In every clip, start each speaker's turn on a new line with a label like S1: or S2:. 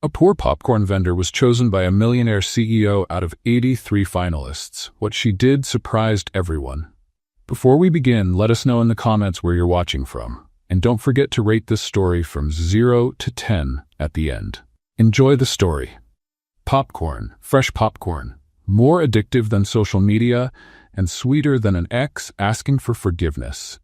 S1: A poor popcorn vendor was chosen by a millionaire CEO out of 83 finalists. What she did surprised everyone. Before we begin, let us know in the comments where you're watching from. And don't forget to rate this story from 0 to 10 at the end. Enjoy the story. Popcorn, fresh popcorn, more addictive than social media and sweeter than an ex asking for forgiveness.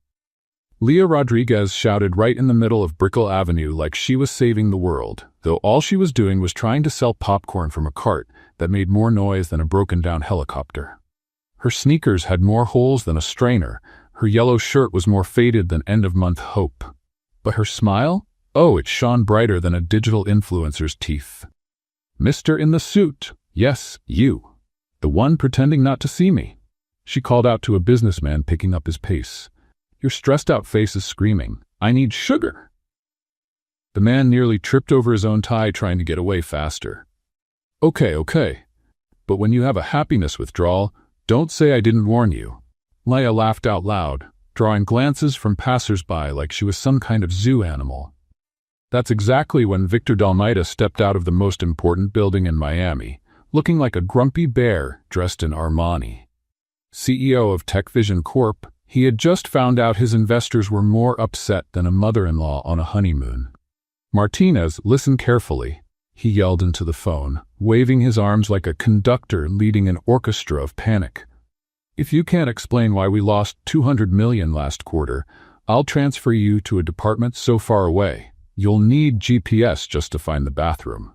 S1: Leah Rodriguez shouted right in the middle of Brickell Avenue like she was saving the world, though all she was doing was trying to sell popcorn from a cart that made more noise than a broken-down helicopter. Her sneakers had more holes than a strainer, her yellow shirt was more faded than end-of-month hope. But her smile? Oh, it shone brighter than a digital influencer's teeth. "Mister in the suit, yes, you. The one pretending not to see me," she called out to a businessman picking up his pace. "Your stressed-out face is screaming, 'I need sugar!'" The man nearly tripped over his own tie trying to get away faster. Okay. But when you have a happiness withdrawal, don't say I didn't warn you." Leah laughed out loud, drawing glances from passers-by like she was some kind of zoo animal. That's exactly when Victor Dalmaida stepped out of the most important building in Miami, looking like a grumpy bear dressed in Armani. CEO of TechVision Corp., he had just found out his investors were more upset than a mother-in-law on a honeymoon. "Martinez, listen carefully," he yelled into the phone, waving his arms like a conductor leading an orchestra of panic. "If you can't explain why we lost $200 million last quarter, I'll transfer you to a department so far away, you'll need GPS just to find the bathroom."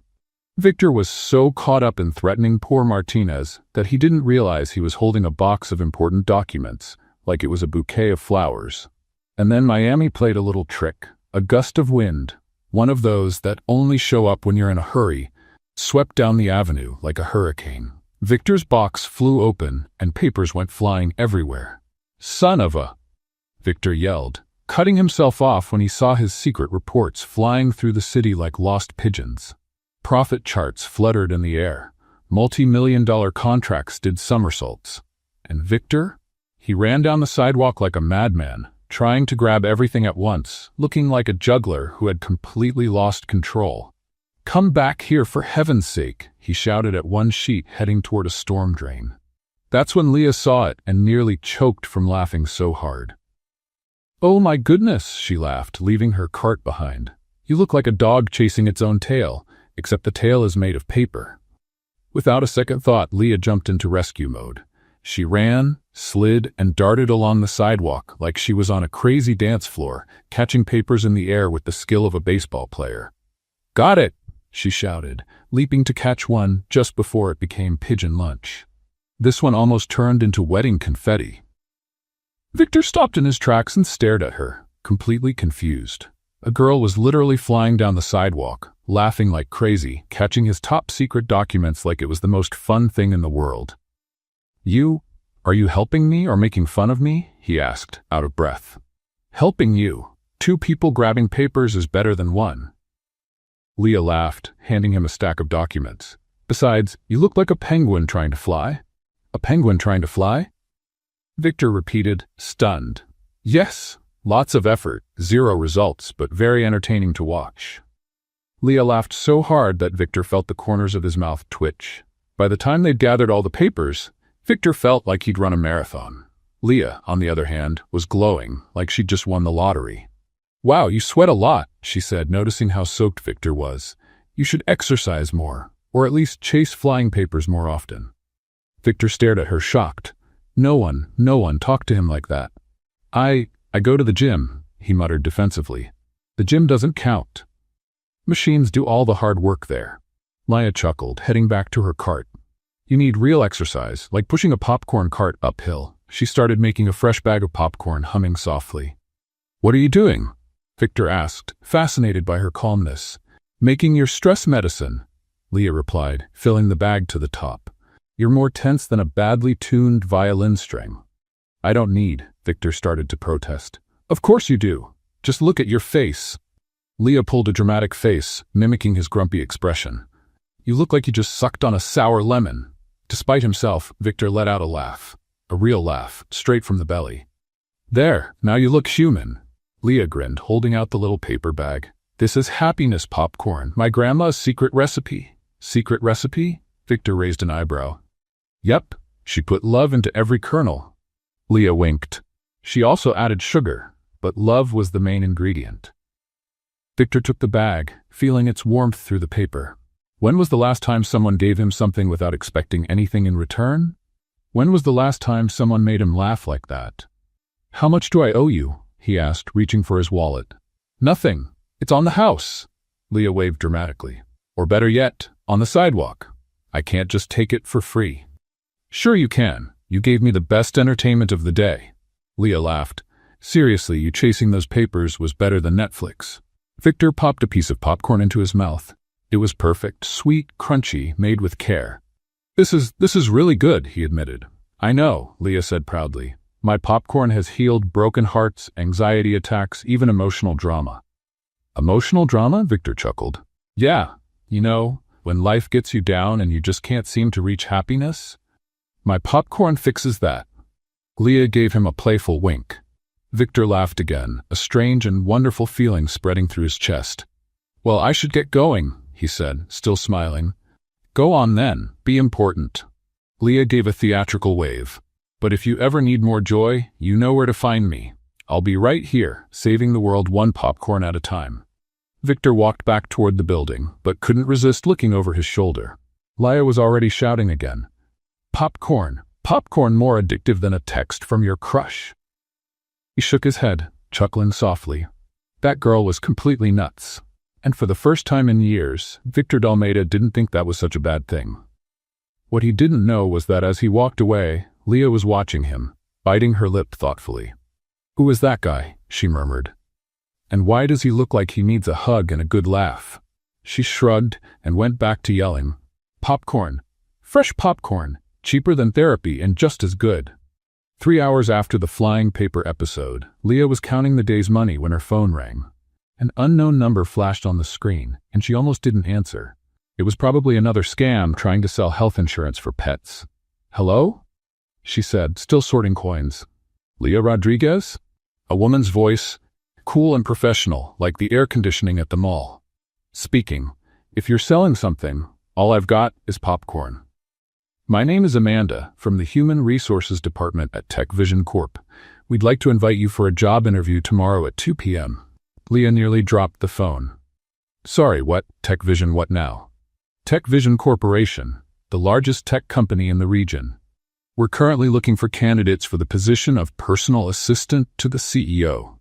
S1: Victor was so caught up in threatening poor Martinez that he didn't realize he was holding a box of important documents, like it was a bouquet of flowers. And then Miami played a little trick. A gust of wind, one of those that only show up when you're in a hurry, swept down the avenue like a hurricane. Victor's box flew open and papers went flying everywhere. "Son of a..." Victor yelled, cutting himself off when he saw his secret reports flying through the city like lost pigeons. Profit charts fluttered in the air. Multi-million-dollar contracts did somersaults. And Victor? He ran down the sidewalk like a madman, trying to grab everything at once, looking like a juggler who had completely lost control. "Come back here for heaven's sake," he shouted at one sheet heading toward a storm drain. That's when Leah saw it and nearly choked from laughing so hard. "Oh my goodness," she laughed, leaving her cart behind. "You look like a dog chasing its own tail, except the tail is made of paper." Without a second thought, Leah jumped into rescue mode. She ran, slid, and darted along the sidewalk like she was on a crazy dance floor, catching papers in the air with the skill of a baseball player. "Got it!" she shouted, leaping to catch one just before it became pigeon lunch. This one almost turned into wedding confetti. Victor stopped in his tracks and stared at her, completely confused. A girl was literally flying down the sidewalk, laughing like crazy, catching his top-secret documents like it was the most fun thing in the world. Are you helping me or making fun of me?" he asked, out of breath. "Helping you. 2 people grabbing papers is better than 1. Leah laughed, handing him a stack of documents. "Besides, you look like a penguin trying to fly." "A penguin trying to fly?" Victor repeated, stunned. "Yes, lots of effort, 0 results, but very entertaining to watch." Leah laughed so hard that Victor felt the corners of his mouth twitch. By the time they'd gathered all the papers, Victor felt like he'd run a marathon. Leah, on the other hand, was glowing, like she'd just won the lottery. "Wow, you sweat a lot," she said, noticing how soaked Victor was. "You should exercise more, or at least chase flying papers more often." Victor stared at her, shocked. No one talked to him like that. I go to the gym," he muttered defensively. "The gym doesn't count. Machines do all the hard work there." Leah chuckled, heading back to her cart. "You need real exercise, like pushing a popcorn cart uphill." She started making a fresh bag of popcorn, humming softly. "What are you doing?" Victor asked, fascinated by her calmness. "Making your stress medicine," Leah replied, filling the bag to the top. "You're more tense than a badly tuned violin string." "I don't need," Victor started to protest. "Of course you do. Just look at your face." Leah pulled a dramatic face, mimicking his grumpy expression. "You look like you just sucked on a sour lemon." Despite himself, Victor let out a laugh. A real laugh, straight from the belly. "There, now you look human." Leah grinned, holding out the little paper bag. This is happiness popcorn, my grandma's secret recipe. Secret recipe? Victor raised an eyebrow. Yep, she put love into every kernel. Leah winked. She also added sugar, but love was the main ingredient. Victor took the bag, feeling its warmth through the paper. When was the last time someone gave him something without expecting anything in return? When was the last time someone made him laugh like that? How much do I owe you? He asked, reaching for his wallet. Nothing. It's on the house. Leah waved dramatically. Or better yet, on the sidewalk. I can't just take it for free. Sure you can. You gave me the best entertainment of the day. Leah laughed. Seriously, you chasing those papers was better than Netflix. Victor popped a piece of popcorn into his mouth. It was perfect, sweet, crunchy, made with care. This is really good, he admitted. I know, Leah said proudly. My popcorn has healed broken hearts, anxiety attacks, even emotional drama. Emotional drama? Victor chuckled. Yeah, when life gets you down and you just can't seem to reach happiness. My popcorn fixes that. Leah gave him a playful wink. Victor laughed again, a strange and wonderful feeling spreading through his chest. Well, I should get going, he said, still smiling. Go on then, be important. Leah gave a theatrical wave. But if you ever need more joy, you know where to find me. I'll be right here, saving the world one popcorn at a time. Victor walked back toward the building, but couldn't resist looking over his shoulder. Leah was already shouting again. Popcorn, popcorn more addictive than a text from your crush. He shook his head, chuckling softly. That girl was completely nuts. And for the first time in years, Victor Dalmeida didn't think that was such a bad thing. What he didn't know was that as he walked away, Leah was watching him, biting her lip thoughtfully. Who is that guy? She murmured. And why does he look like he needs a hug and a good laugh? She shrugged and went back to yelling. Popcorn. Fresh popcorn. Cheaper than therapy and just as good. 3 hours after the flying paper episode, Leah was counting the day's money when her phone rang. An unknown number flashed on the screen, and she almost didn't answer. It was probably another scam trying to sell health insurance for pets. Hello? She said, still sorting coins. Leah Rodriguez? A woman's voice, cool and professional, like the air conditioning at the mall. Speaking. If you're selling something, all I've got is popcorn. My name is Amanda, from the Human Resources Department at Tech Vision Corp. We'd like to invite you for a job interview tomorrow at 2 p.m. Leah nearly dropped the phone. Sorry, what? Tech Vision what now? Tech Vision Corporation, the largest tech company in the region. We're currently looking for candidates for the position of personal assistant to the CEO.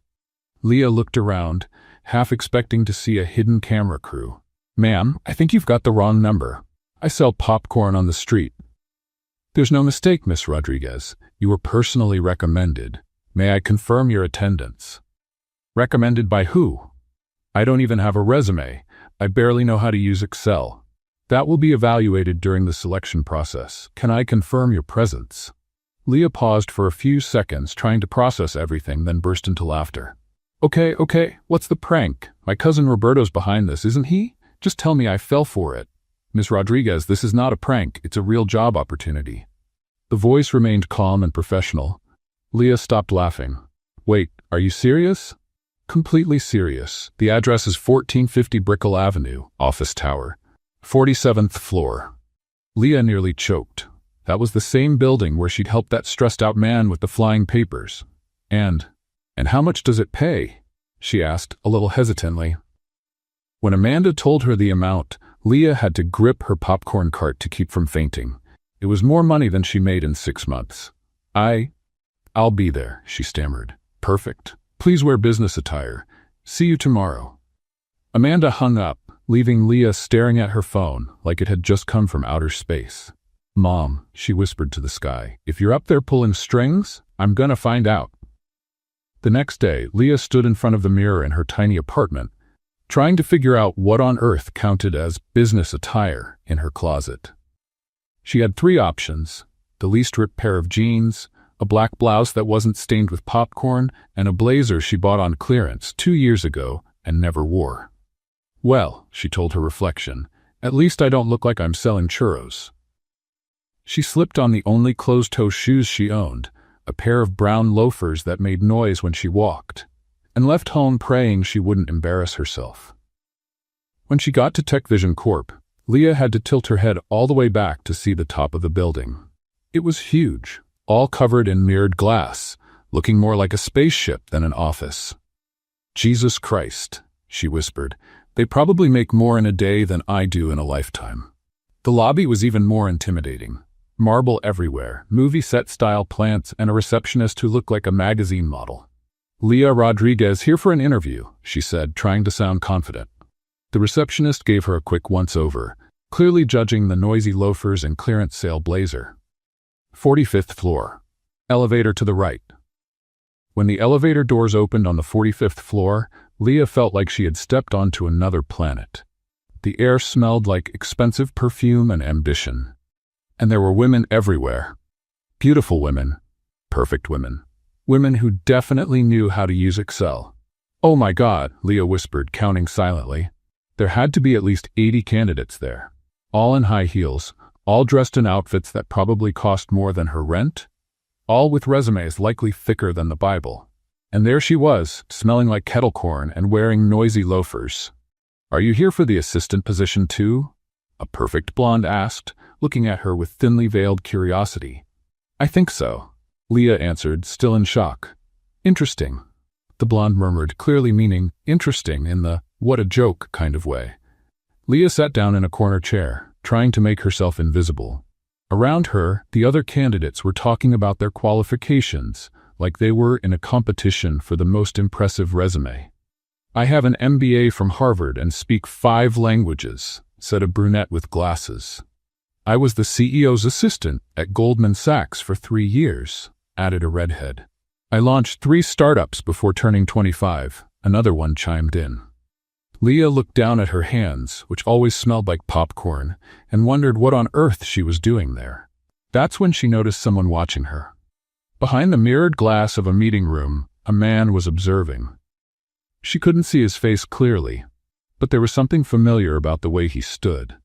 S1: Leah looked around, half expecting to see a hidden camera crew. Ma'am, I think you've got the wrong number. I sell popcorn on the street. There's no mistake, Miss Rodriguez. You were personally recommended. May I confirm your attendance? Recommended by who? I don't even have a resume. I barely know how to use Excel. That will be evaluated during the selection process. Can I confirm your presence? Leah paused for a few seconds, trying to process everything, then burst into laughter. Okay, what's the prank? My cousin Roberto's behind this, isn't he? Just tell me I fell for it. Miss Rodriguez, this is not a prank, it's a real job opportunity. The voice remained calm and professional. Leah stopped laughing. Wait, are you serious? Completely serious. The address is 1450 Brickell Avenue, Office Tower, 47th floor. Leah nearly choked. That was the same building where she'd helped that stressed-out man with the flying papers. And how much does it pay? She asked, a little hesitantly. When Amanda told her the amount, Leah had to grip her popcorn cart to keep from fainting. It was more money than she made in 6 months. I'll be there, she stammered. Perfect. Please wear business attire. See you tomorrow. Amanda hung up, leaving Leah staring at her phone like it had just come from outer space. Mom, she whispered to the sky, if you're up there pulling strings, I'm gonna find out. The next day, Leah stood in front of the mirror in her tiny apartment, trying to figure out what on earth counted as business attire in her closet. She had 3 options: the least ripped pair of jeans, a black blouse that wasn't stained with popcorn, and a blazer she bought on clearance 2 years ago and never wore. Well, she told her reflection, at least I don't look like I'm selling churros. She slipped on the only closed-toe shoes she owned, a pair of brown loafers that made noise when she walked, and left home praying she wouldn't embarrass herself. When she got to Tech Vision Corp, Leah had to tilt her head all the way back to see the top of the building. It was huge, all covered in mirrored glass, looking more like a spaceship than an office. "Jesus Christ," she whispered. "They probably make more in a day than I do in a lifetime." The lobby was even more intimidating. Marble everywhere, movie set-style plants, and a receptionist who looked like a magazine model. "Leah Rodriguez here for an interview," she said, trying to sound confident. The receptionist gave her a quick once-over, clearly judging the noisy loafers and clearance sale blazer. 45th floor. Elevator to the right. When the elevator doors opened on the 45th floor, Leah felt like she had stepped onto another planet. The air smelled like expensive perfume and ambition. And there were women everywhere. Beautiful women. Perfect women. Women who definitely knew how to use Excel. "Oh my God," Leah whispered, counting silently. There had to be at least 80 candidates there. All in high heels, all dressed in outfits that probably cost more than her rent, all with resumes likely thicker than the Bible. And there she was, smelling like kettle corn and wearing noisy loafers. "Are you here for the assistant position too?" a perfect blonde asked, looking at her with thinly veiled curiosity. "I think so," Leah answered, still in shock. "Interesting," the blonde murmured, clearly meaning interesting in the "what a joke" kind of way. Leah sat down in a corner chair, trying to make herself invisible. Around her, the other candidates were talking about their qualifications, like they were in a competition for the most impressive resume. "I have an MBA from Harvard and speak 5 languages," said a brunette with glasses. "I was the CEO's assistant at Goldman Sachs for 3 years, added a redhead. "I launched 3 startups before turning 25, another one chimed in. Leah looked down at her hands, which always smelled like popcorn, and wondered what on earth she was doing there. That's when she noticed someone watching her. Behind the mirrored glass of a meeting room, a man was observing. She couldn't see his face clearly, but there was something familiar about the way he stood.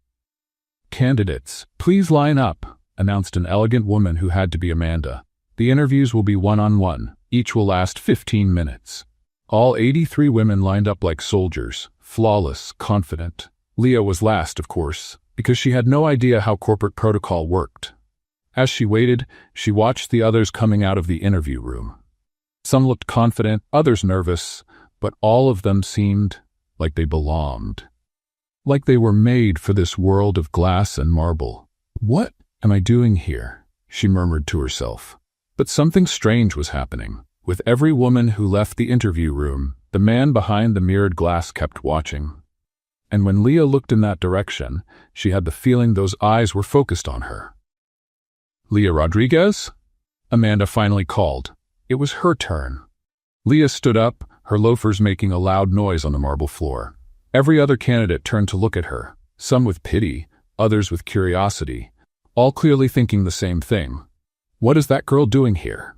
S1: "Candidates, please line up," announced an elegant woman who had to be Amanda. "The interviews will be one-on-one. Each will last 15 minutes. All 83 women lined up like soldiers, flawless, confident. Leah was last, of course, because she had no idea how corporate protocol worked. As she waited, she watched the others coming out of the interview room. Some looked confident, others nervous, but all of them seemed like they belonged. Like they were made for this world of glass and marble. "What am I doing here?" she murmured to herself. But something strange was happening. With every woman who left the interview room, the man behind the mirrored glass kept watching. And when Leah looked in that direction, she had the feeling those eyes were focused on her. "Leah Rodriguez?" Amanda finally called. It was her turn. Leah stood up, her loafers making a loud noise on the marble floor. Every other candidate turned to look at her, some with pity, others with curiosity, all clearly thinking the same thing. What is that girl doing here?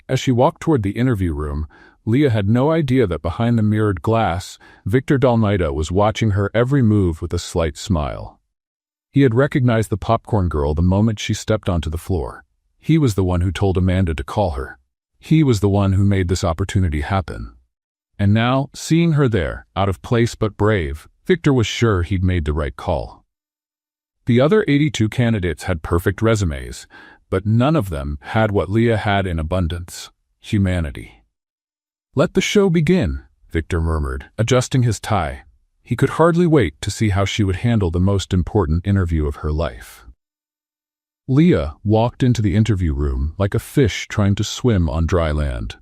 S1: As she walked toward the interview room, Leah had no idea that behind the mirrored glass, Victor Dalmaida was watching her every move with a slight smile. He had recognized the popcorn girl the moment she stepped onto the floor. He was the one who told Amanda to call her. He was the one who made this opportunity happen. And now, seeing her there, out of place but brave, Victor was sure he'd made the right call. The other 82 candidates had perfect resumes, but none of them had what Leah had in abundance: humanity. "Let the show begin," Victor murmured, adjusting his tie. He could hardly wait to see how she would handle the most important interview of her life. Leah walked into the interview room like a fish trying to swim on dry land.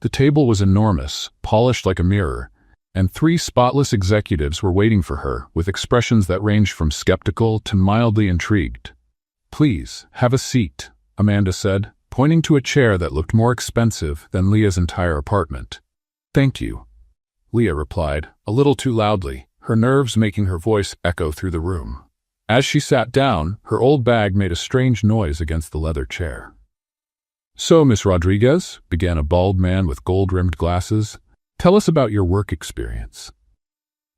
S1: The table was enormous, polished like a mirror, and 3 spotless executives were waiting for her with expressions that ranged from skeptical to mildly intrigued. "Please, have a seat," Amanda said, pointing to a chair that looked more expensive than Leah's entire apartment. "Thank you," Leah replied, a little too loudly, her nerves making her voice echo through the room. As she sat down, her old bag made a strange noise against the leather chair. "So, Miss Rodriguez," began a bald man with gold-rimmed glasses, "tell us about your work experience."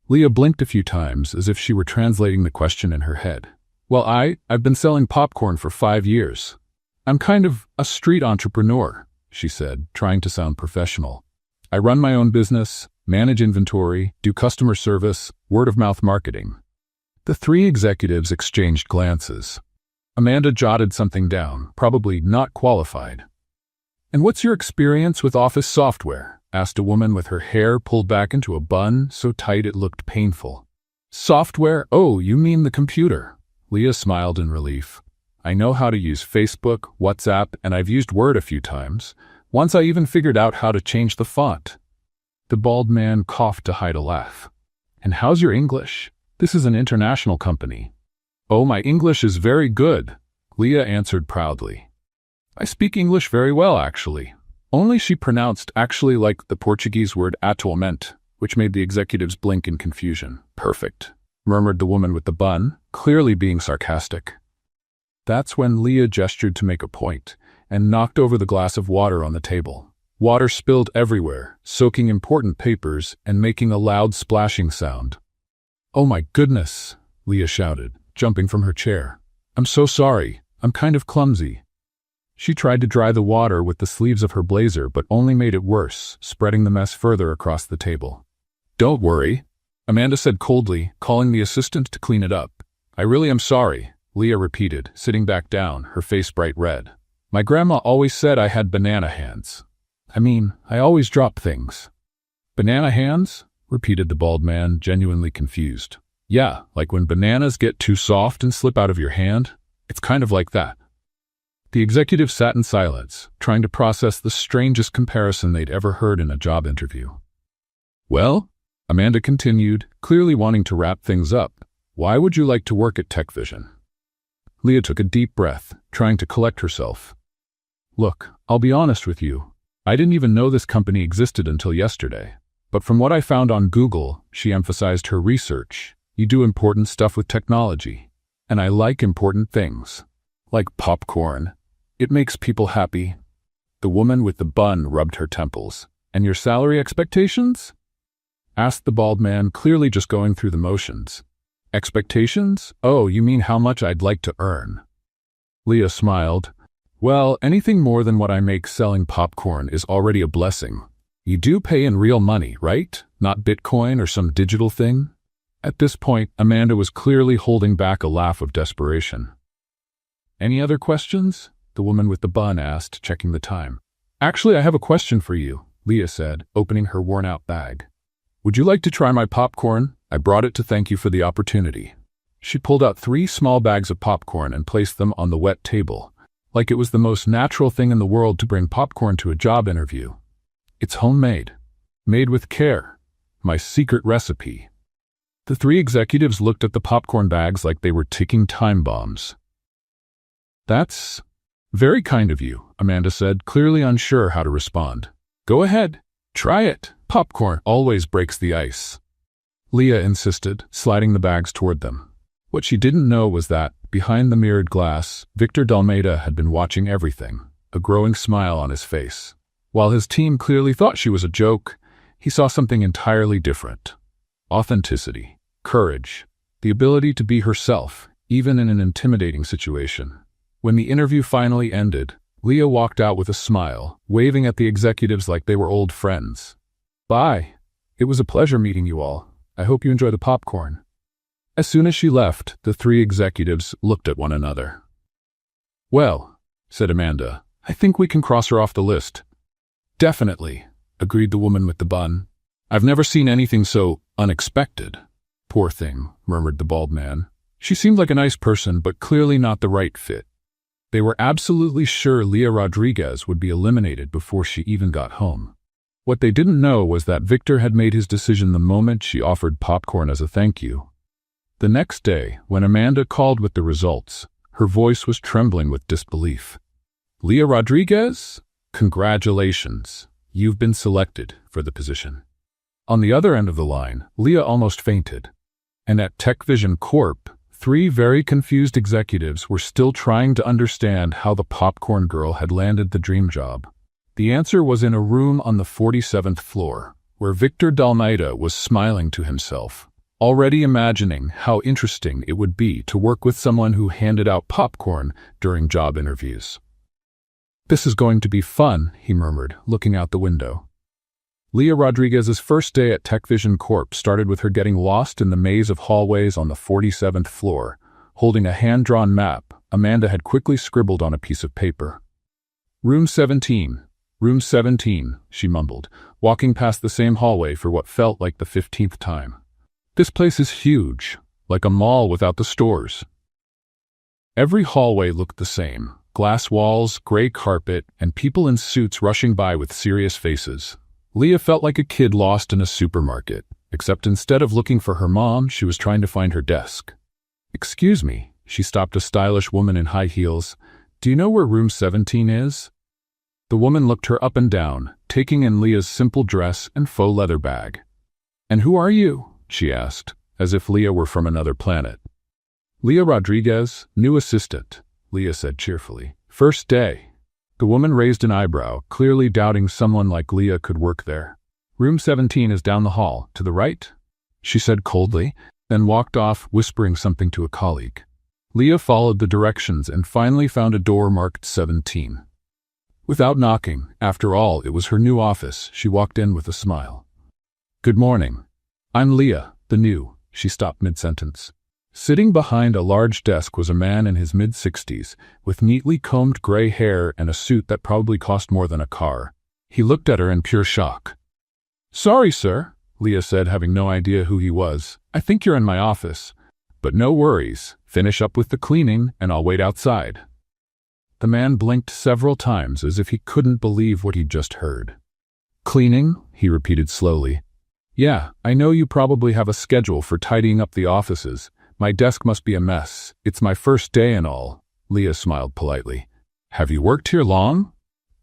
S1: Leah blinked a few times as if she were translating the question in her head. "Well, I've been selling popcorn for 5 years. I'm kind of a street entrepreneur," she said, trying to sound professional. "I run my own business, manage inventory, do customer service, Word-of-mouth marketing. The three executives exchanged glances. Amanda jotted something down, probably not qualified. "And what's your experience with office software?" asked a woman with her hair pulled back into a bun so tight it looked painful. "Software? Oh, you mean the computer." Leah smiled in relief. "I know how to use Facebook, WhatsApp, and I've used Word a few times. Once I even figured out how to change the font." The bald man coughed to hide a laugh. "And how's your English? This is an international company." "Oh, my English is very good," Leah answered proudly. "I speak English very well, actually." Only she pronounced actually like the Portuguese word atualmente, which made the executives blink in confusion. "Perfect," murmured the woman with the bun, clearly being sarcastic. That's when Leah gestured to make a point and knocked over the glass of water on the table. Water spilled everywhere, soaking important papers and making a loud splashing sound. "Oh my goodness," Leah shouted, jumping from her chair. "I'm so sorry. I'm kind of clumsy." She tried to dry the water with the sleeves of her blazer but only made it worse, spreading the mess further across the table. "Don't worry," Amanda said coldly, calling the assistant to clean it up. "I really am sorry," Leah repeated, sitting back down, her face bright red. "My grandma always said I had banana hands. I always drop things." "Banana hands?" repeated the bald man, genuinely confused. "Yeah, like when bananas get too soft and slip out of your hand. It's kind of like that." The executive sat in silence, trying to process the strangest comparison they'd ever heard in a job interview. "Well," Amanda continued, clearly wanting to wrap things up, "why would you like to work at TechVision?" Leah took a deep breath, trying to collect herself. "Look, I'll be honest with you. I didn't even know this company existed until yesterday. But from what I found on Google," she emphasized her research, "you do important stuff with technology. And I like important things. Like popcorn. It makes people happy." The woman with the bun rubbed her temples. "And your salary expectations?" asked the bald man, clearly just going through the motions. "Expectations? Oh, you mean how much I'd like to earn?" Leah smiled. "Well, anything more than what I make selling popcorn is already a blessing. You do pay in real money, right? Not Bitcoin or some digital thing?" At this point, Amanda was clearly holding back a laugh of desperation. "Any other questions?" the woman with the bun asked, checking the time. "Actually, I have a question for you," Leah said, opening her worn-out bag. "Would you like to try my popcorn? I brought it to thank you for the opportunity." She pulled out 3 small bags of popcorn and placed them on the wet table, like it was the most natural thing in the world to bring popcorn to a job interview. "It's homemade. Made with care. My secret recipe." The 3 executives looked at the popcorn bags like they were ticking time bombs. "That's very kind of you," Amanda said, clearly unsure how to respond. "Go ahead. Try it. Popcorn always breaks the ice," Leah insisted, sliding the bags toward them. What she didn't know was that, behind the mirrored glass, Victor Dalmeida had been watching everything, a growing smile on his face. While his team clearly thought she was a joke, he saw something entirely different. Authenticity, courage, the ability to be herself, even in an intimidating situation. When the interview finally ended, Leah walked out with a smile, waving at the executives like they were old friends. "Bye. It was a pleasure meeting you all. I hope you enjoy the popcorn." As soon as she left, the 3 executives looked at one another. "Well," said Amanda, "I think we can cross her off the list." "Definitely," agreed the woman with the bun. "I've never seen anything so unexpected." "Poor thing," murmured the bald man. "She seemed like a nice person, but clearly not the right fit." They were absolutely sure Leah Rodriguez would be eliminated before she even got home. What they didn't know was that Victor had made his decision the moment she offered popcorn as a thank you. The next day, when Amanda called with the results, her voice was trembling with disbelief. "Leah Rodriguez? Congratulations. You've been selected for the position." On the other end of the line, Leah almost fainted. And at TechVision Corp., 3 very confused executives were still trying to understand how the popcorn girl had landed the dream job. The answer was in a room on the 47th floor, where Victor Dalmeida was smiling to himself, already imagining how interesting it would be to work with someone who handed out popcorn during job interviews. "This is going to be fun," he murmured, looking out the window. Leah Rodriguez's first day at TechVision Corp started with her getting lost in the maze of hallways on the 47th floor. Holding a hand-drawn map, Amanda had quickly scribbled on a piece of paper. Room 17. Room 17, she mumbled, walking past the same hallway for what felt like the 15th time. This place is huge, like a mall without the stores. Every hallway looked the same. Glass walls, gray carpet, and people in suits rushing by with serious faces. Leah felt like a kid lost in a supermarket, except instead of looking for her mom, she was trying to find her desk. "Excuse me," she stopped a stylish woman in high heels. "Do you know where room 17 is?" The woman looked her up and down, taking in Leah's simple dress and faux leather bag. "And who are you?" she asked, as if Leah were from another planet. "Leah Rodriguez, new assistant," Leah said cheerfully. "First day." The woman raised an eyebrow, clearly doubting someone like Leah could work there. "Room 17 is down the hall, to the right," she said coldly, then walked off, whispering something to a colleague. Leah followed the directions and finally found a door marked 17. Without knocking, after all, it was her new office, she walked in with a smile. "Good morning. I'm Leah, the new," she stopped mid-sentence. Sitting behind a large desk was a man in his mid-60s, with neatly combed gray hair and a suit that probably cost more than a car. He looked at her in pure shock. "Sorry, sir," Leah said, having no idea who he was. "I think you're in my office. But no worries. Finish up with the cleaning, and I'll wait outside." The man blinked several times as if he couldn't believe what he'd just heard. "Cleaning?" he repeated slowly. "Yeah, I know you probably have a schedule for tidying up the offices. My desk must be a mess. It's my first day and all." Leah smiled politely. "Have you worked here long?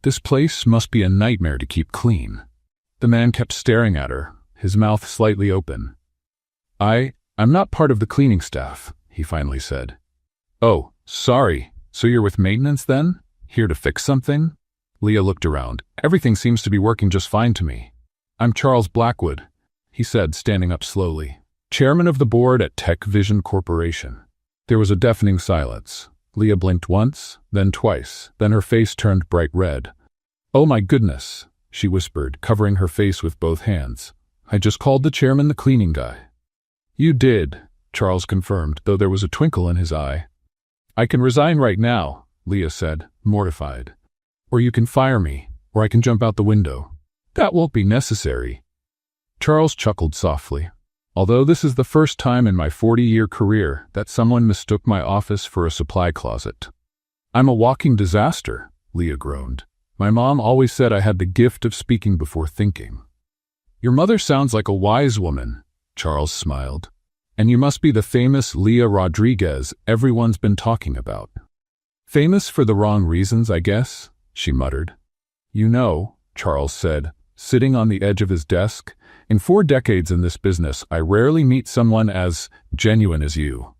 S1: This place must be a nightmare to keep clean." The man kept staring at her, his mouth slightly open. I'm not part of the cleaning staff," he finally said. "Oh, sorry. So you're with maintenance then? Here to fix something?" Leah looked around. "Everything seems to be working just fine to me." "I'm Charles Blackwood," he said, standing up slowly. "Chairman of the board at TechVision Corporation." There was a deafening silence. Leah blinked once, then twice, then her face turned bright red. "Oh my goodness," she whispered, covering her face with both hands. "I just called the chairman the cleaning guy." "You did," Charles confirmed, though there was a twinkle in his eye. "I can resign right now," Leah said, mortified. "Or you can fire me, or I can jump out the window." "That won't be necessary." Charles chuckled softly. "Although this is the first time in my 40-year career that someone mistook my office for a supply closet." "I'm a walking disaster," Leah groaned. "My mom always said I had the gift of speaking before thinking." "Your mother sounds like a wise woman," Charles smiled. "And you must be the famous Leah Rodriguez everyone's been talking about." "Famous for the wrong reasons, I guess," she muttered. "You know," Charles said, sitting on the edge of his desk, "in 4 decades in this business, I rarely meet someone as genuine as you."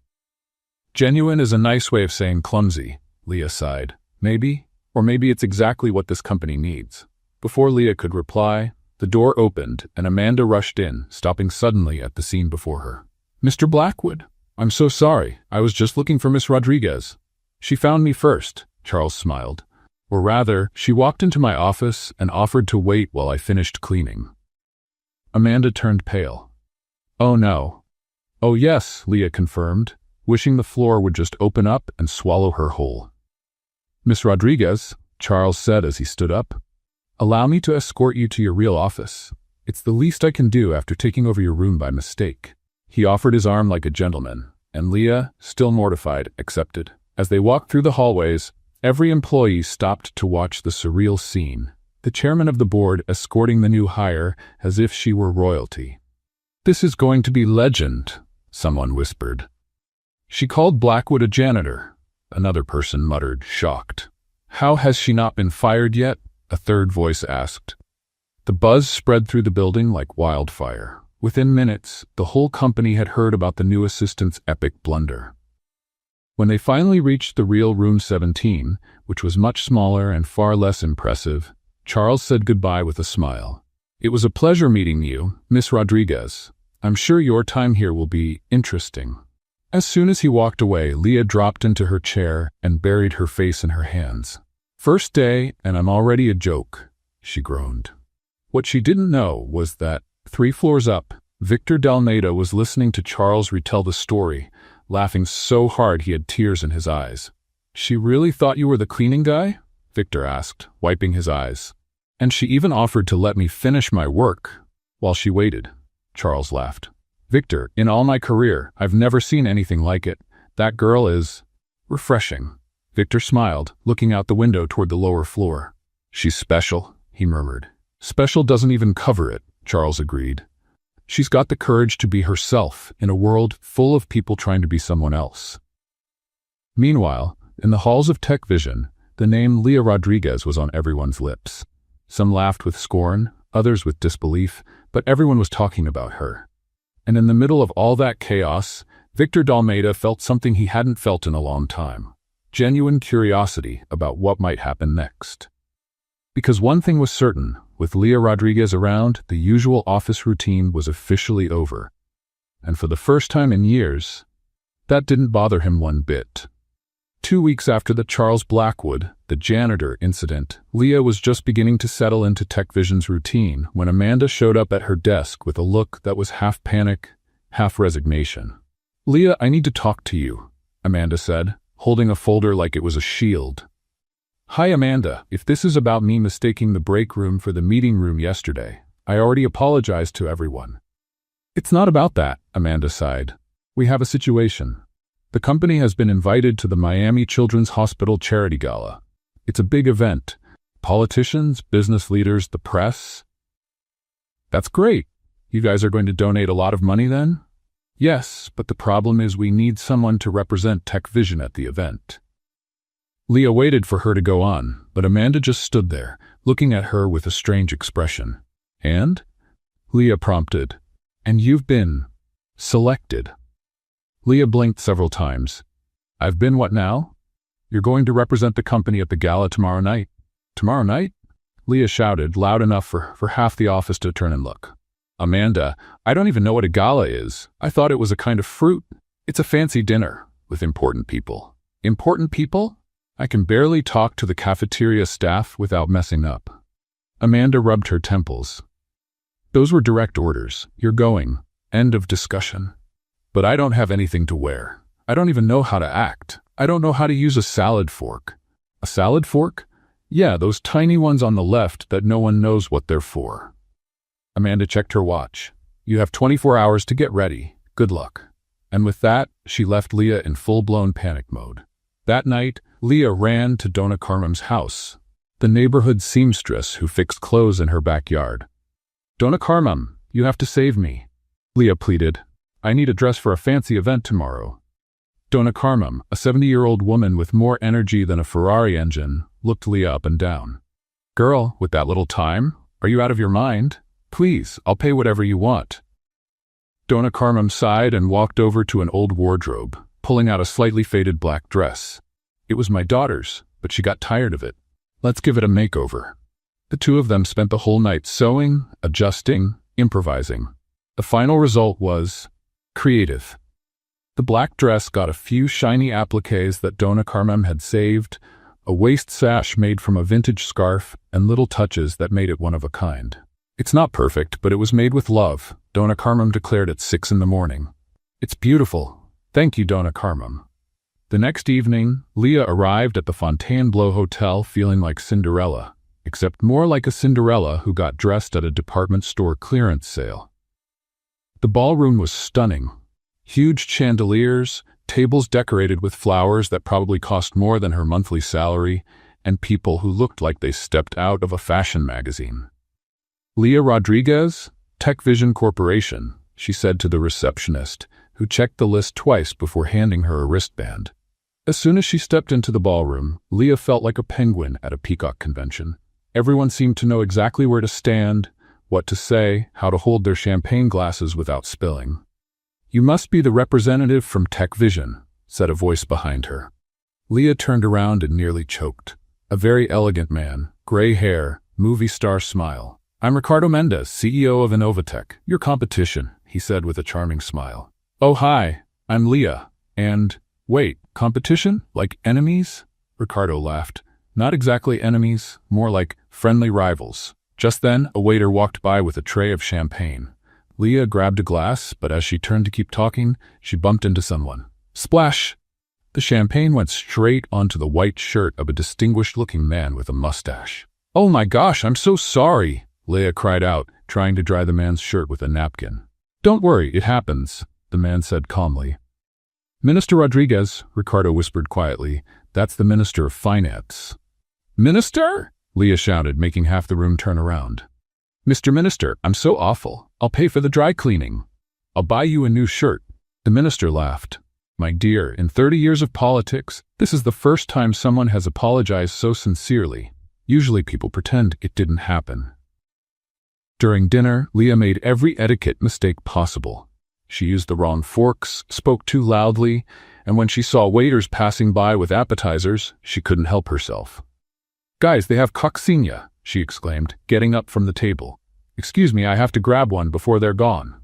S1: "Genuine is a nice way of saying clumsy," Leah sighed. "Maybe, or maybe it's exactly what this company needs." Before Leah could reply, the door opened and Amanda rushed in, stopping suddenly at the scene before her. "Mr. Blackwood, I'm so sorry. I was just looking for Miss Rodriguez." "She found me first," Charles smiled. "Or rather, she walked into my office and offered to wait while I finished cleaning." Amanda turned pale. "Oh no." "Oh yes," Leah confirmed, wishing the floor would just open up and swallow her whole. "Miss Rodriguez," Charles said as he stood up, "allow me to escort you to your real office. It's the least I can do after taking over your room by mistake." He offered his arm like a gentleman, and Leah, still mortified, accepted. As they walked through the hallways, every employee stopped to watch the surreal scene, the chairman of the board escorting the new hire as if she were royalty. "This is going to be legend," someone whispered. "She called Blackwood a janitor," another person muttered, shocked. "How has she not been fired yet?" a third voice asked. The buzz spread through the building like wildfire. Within minutes, the whole company had heard about the new assistant's epic blunder. When they finally reached the real room 17, which was much smaller and far less impressive, Charles said goodbye with a smile. "It was a pleasure meeting you, Miss Rodriguez. I'm sure your time here will be interesting." As soon as he walked away, Leah dropped into her chair and buried her face in her hands. "First day, and I'm already a joke," she groaned. What she didn't know was that, 3 floors up, Victor Dalmeda was listening to Charles retell the story, laughing so hard he had tears in his eyes. "She really thought you were the cleaning guy?" Victor asked, wiping his eyes. "And she even offered to let me finish my work while she waited," Charles laughed. "Victor, in all my career, I've never seen anything like it. That girl is refreshing." Victor smiled, looking out the window toward the lower floor. "She's special," he murmured. "Special doesn't even cover it," Charles agreed. "She's got the courage to be herself in a world full of people trying to be someone else." Meanwhile, in the halls of Tech Vision, the name Leah Rodriguez was on everyone's lips. Some laughed with scorn, others with disbelief, but everyone was talking about her. And in the middle of all that chaos, Victor Dalmeda felt something he hadn't felt in a long time: genuine curiosity about what might happen next. Because one thing was certain, with Leah Rodriguez around, the usual office routine was officially over. And for the first time in years, that didn't bother him one bit. 2 weeks after the Charles Blackwood, the janitor incident, Leah was just beginning to settle into Tech Vision's routine when Amanda showed up at her desk with a look that was half panic, half resignation. "Leah, I need to talk to you," Amanda said, holding a folder like it was a shield. "Hi, Amanda. If this is about me mistaking the break room for the meeting room yesterday, I already apologized to everyone." "It's not about that," Amanda sighed. "We have a situation. The company has been invited to the Miami Children's Hospital Charity Gala. It's a big event. Politicians, business leaders, the press." "That's great. You guys are going to donate a lot of money then?" "Yes, but the problem is we need someone to represent Tech Vision at the event." Leah waited for her to go on, but Amanda just stood there, looking at her with a strange expression. "And?" Leah prompted. "And you've been selected." Leah blinked several times. "I've been what now?" "You're going to represent the company at the gala tomorrow night." "Tomorrow night?" Leah shouted, loud enough for half the office to turn and look. "Amanda, I don't even know what a gala is. I thought it was a kind of fruit. It's a fancy dinner with important people." "Important people?" "I can barely talk to the cafeteria staff without messing up." Amanda rubbed her temples. "Those were direct orders. You're going. End of discussion." "But I don't have anything to wear. I don't even know how to act. I don't know how to use a salad fork." "A salad fork?" "Yeah, those tiny ones on the left that no one knows what they're for." Amanda checked her watch. "You have 24 hours to get ready. Good luck." And with that, she left Leah in full-blown panic mode. That night, Leah ran to Donna Carmam's house, the neighborhood seamstress who fixed clothes in her backyard. "Donna Carmam, you have to save me," Leah pleaded. "I need a dress for a fancy event tomorrow." Donna Carmam, a 70-year-old woman with more energy than a Ferrari engine, looked Leah up and down. "Girl, with that little time? Are you out of your mind? Please, I'll pay whatever you want." Donna Carmam sighed and walked over to an old wardrobe, pulling out a slightly faded black dress. "It was my daughter's, but she got tired of it. Let's give it a makeover." The two of them spent the whole night sewing, adjusting, improvising. The final result was creative. The black dress got a few shiny appliques that Donna Carmam had saved, a waist sash made from a vintage scarf, and little touches that made it one of a kind. "It's not perfect, but it was made with love," Donna Carmam declared at 6 in the morning. "It's beautiful. Thank you, Donna Carmam." The next evening, Leah arrived at the Fontainebleau Hotel feeling like Cinderella, except more like a Cinderella who got dressed at a department store clearance sale. The ballroom was stunning. Huge chandeliers, tables decorated with flowers that probably cost more than her monthly salary, and people who looked like they stepped out of a fashion magazine. "Leah Rodriguez, Tech Vision Corporation," she said to the receptionist, who checked the list twice before handing her a wristband. As soon as she stepped into the ballroom, Leah felt like a penguin at a peacock convention. Everyone seemed to know exactly where to stand, what to say, how to hold their champagne glasses without spilling. "You must be the representative from Tech Vision," said a voice behind her. Leah turned around and nearly choked. A very elegant man, gray hair, movie star smile. "I'm Ricardo Mendez, CEO of Innovatech, your competition," he said with a charming smile. "Oh, hi, I'm Leah, and, wait, competition? Like enemies?" Ricardo laughed. "Not exactly enemies, more like friendly rivals. Just then, a waiter walked by with a tray of champagne. Leah grabbed a glass, but as she turned to keep talking, she bumped into someone. Splash! The champagne went straight onto the white shirt of a distinguished-looking man with a mustache. "Oh my gosh, I'm so sorry," Leah cried out, trying to dry the man's shirt with a napkin. "Don't worry, it happens," the man said calmly. "Minister Rodriguez," Ricardo whispered quietly, "that's the Minister of Finance." "Minister?" Leah shouted, making half the room turn around. "Mr. Minister, I'm so awful. I'll pay for the dry cleaning. I'll buy you a new shirt." The minister laughed. "My dear, in 30 years of politics, this is the first time someone has apologized so sincerely. Usually people pretend it didn't happen." During dinner, Leah made every etiquette mistake possible. She used the wrong forks, spoke too loudly, and when she saw waiters passing by with appetizers, she couldn't help herself. "Guys, they have coccinha," she exclaimed, getting up from the table. "Excuse me, I have to grab one before they're gone."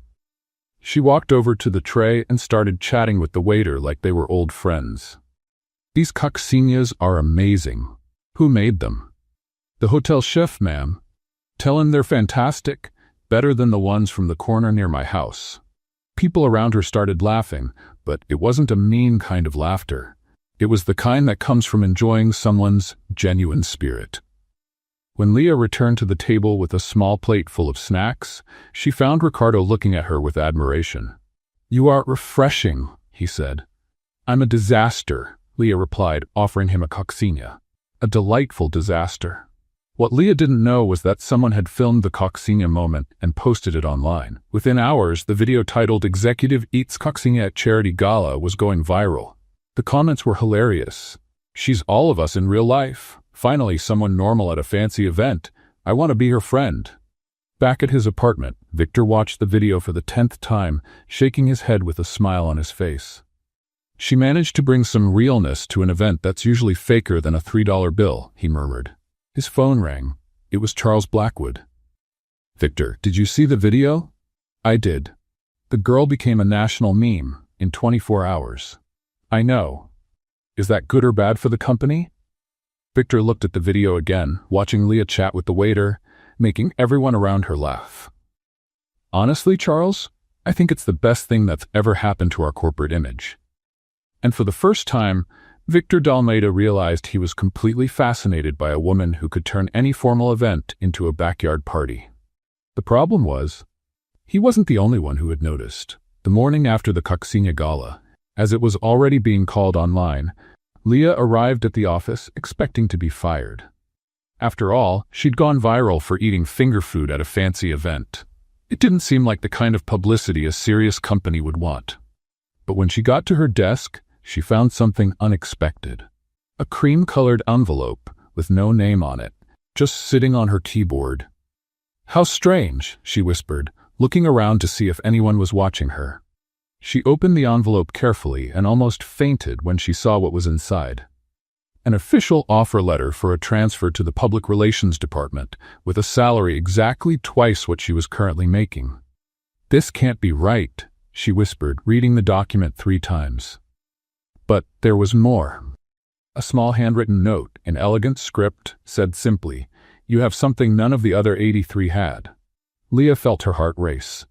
S1: She walked over to the tray and started chatting with the waiter like they were old friends. "These coccinhas are amazing. Who made them?" "The hotel chef, ma'am. Tell him they're fantastic, better than the ones from the corner near my house." People around her started laughing, but it wasn't a mean kind of laughter. It was the kind that comes from enjoying someone's genuine spirit. When Leah returned to the table with a small plate full of snacks, she found Ricardo looking at her with admiration. "You are refreshing," he said. "I'm a disaster," Leah replied, offering him a coccinha. "A delightful disaster." What Leah didn't know was that someone had filmed the coccinha moment and posted it online. Within hours, the video titled "Executive Eats Coccinha at Charity Gala" was going viral. The comments were hilarious. "She's all of us in real life. Finally, someone normal at a fancy event. I want to be her friend." Back at his apartment, Victor watched the video for the 10th time, shaking his head with a smile on his face. "She managed to bring some realness to an event that's usually faker than a $3 bill, he murmured. His phone rang. It was Charles Blackwood. "Victor, did you see the video?" "I did. The girl became a national meme in 24 hours. "I know. Is that good or bad for the company?" Victor looked at the video again, watching Leah chat with the waiter, making everyone around her laugh. "Honestly, Charles, I think it's the best thing that's ever happened to our corporate image." And for the first time, Victor Dalmeida realized he was completely fascinated by a woman who could turn any formal event into a backyard party. The problem was, he wasn't the only one who had noticed. The morning after the Coccinha Gala, as it was already being called online, Leah arrived at the office expecting to be fired. After all, she'd gone viral for eating finger food at a fancy event. It didn't seem like the kind of publicity a serious company would want. But when she got to her desk, she found something unexpected. A cream-colored envelope with no name on it, just sitting on her keyboard. "How strange," she whispered, looking around to see if anyone was watching her. She opened the envelope carefully and almost fainted when she saw what was inside. An official offer letter for a transfer to the Public Relations Department, with a salary exactly twice what she was currently making. "This can't be right," she whispered, reading the document 3 times. But there was more. A small handwritten note, in elegant script, said simply, "You have something none of the other 83 had." Leah felt her heart race.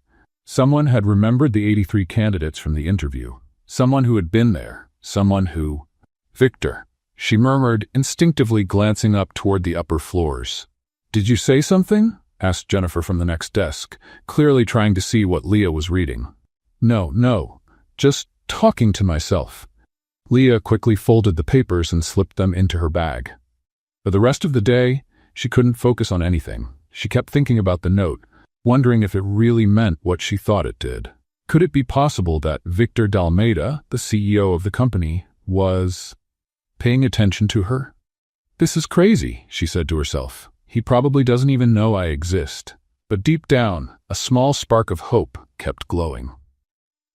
S1: Someone had remembered the 83 candidates from the interview. Someone who had been there. Someone who... "Victor," she murmured, instinctively glancing up toward the upper floors. "Did you say something?" asked Jennifer from the next desk, clearly trying to see what Leah was reading. No, just talking to myself." Leah quickly folded the papers and slipped them into her bag. For the rest of the day, she couldn't focus on anything. She kept thinking about the note, wondering if it really meant what she thought it did. Could it be possible that Victor Dalmeida, the CEO of the company, was paying attention to her? "This is crazy," she said to herself. "He probably doesn't even know I exist." But deep down, a small spark of hope kept glowing.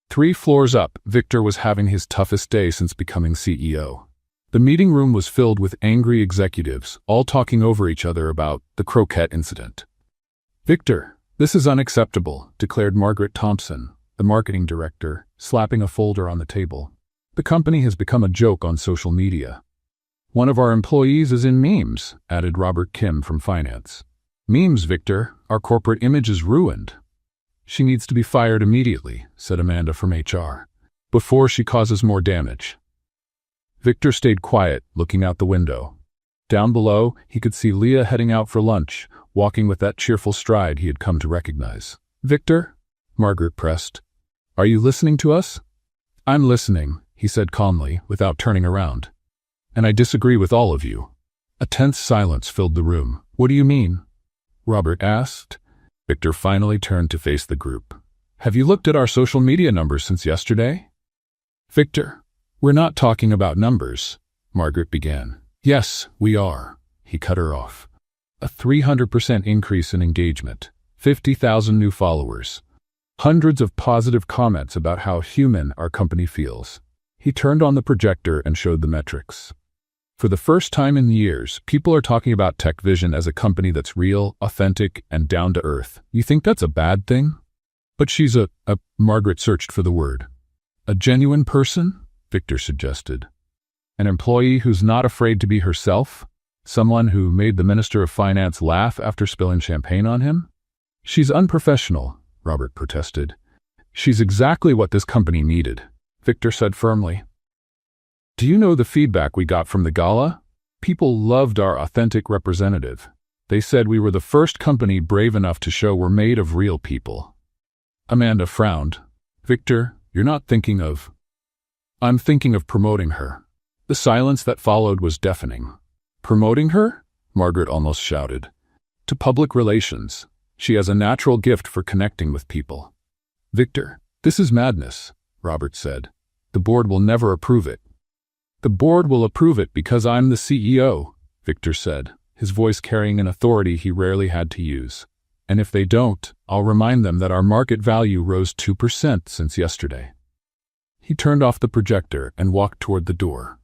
S1: 3 floors up, Victor was having his toughest day since becoming CEO. The meeting room was filled with angry executives, all talking over each other about the croquette incident. "Victor, this is unacceptable," declared Margaret Thompson, the marketing director, slapping a folder on the table. "The company has become a joke on social media." "One of our employees is in memes," added Robert Kim from finance. Memes, Victor. Our corporate image is ruined. She needs to be fired immediately, said Amanda from HR, before she causes more damage. Victor stayed quiet, looking out the window. Down below, he could see Leah heading out for lunch, walking with that cheerful stride he had come to recognize. Victor? Margaret pressed. Are you listening to us? I'm listening, he said calmly, without turning around. And I disagree with all of you. A tense silence filled the room. What do you mean? Robert asked. Victor finally turned to face the group. Have you looked at our social media numbers since yesterday? Victor, we're not talking about numbers, Margaret began. Yes, we are, he cut her off. A 300% increase in engagement, 50,000 new followers, hundreds of positive comments about how human our company feels. He turned on the projector and showed the metrics. For the first time in years, people are talking about Tech Vision as a company that's real, authentic, and down to earth. You think that's a bad thing? But she's Margaret searched for the word. A genuine person? Victor suggested. An employee who's not afraid to be herself? Someone who made the Minister of Finance laugh after spilling champagne on him? She's unprofessional, Robert protested. She's exactly what this company needed, Victor said firmly. Do you know the feedback we got from the gala? People loved our authentic representative. They said we were the first company brave enough to show we're made of real people. Amanda frowned. Victor, you're not thinking of... I'm thinking of promoting her. The silence that followed was deafening. Promoting her? Margaret almost shouted. To public relations. She has a natural gift for connecting with people. Victor, this is madness, Robert said. The board will never approve it. The board will approve it because I'm the CEO, Victor said, his voice carrying an authority he rarely had to use. And if they don't, I'll remind them that our market value rose 2% since yesterday. He turned off the projector and walked toward the door.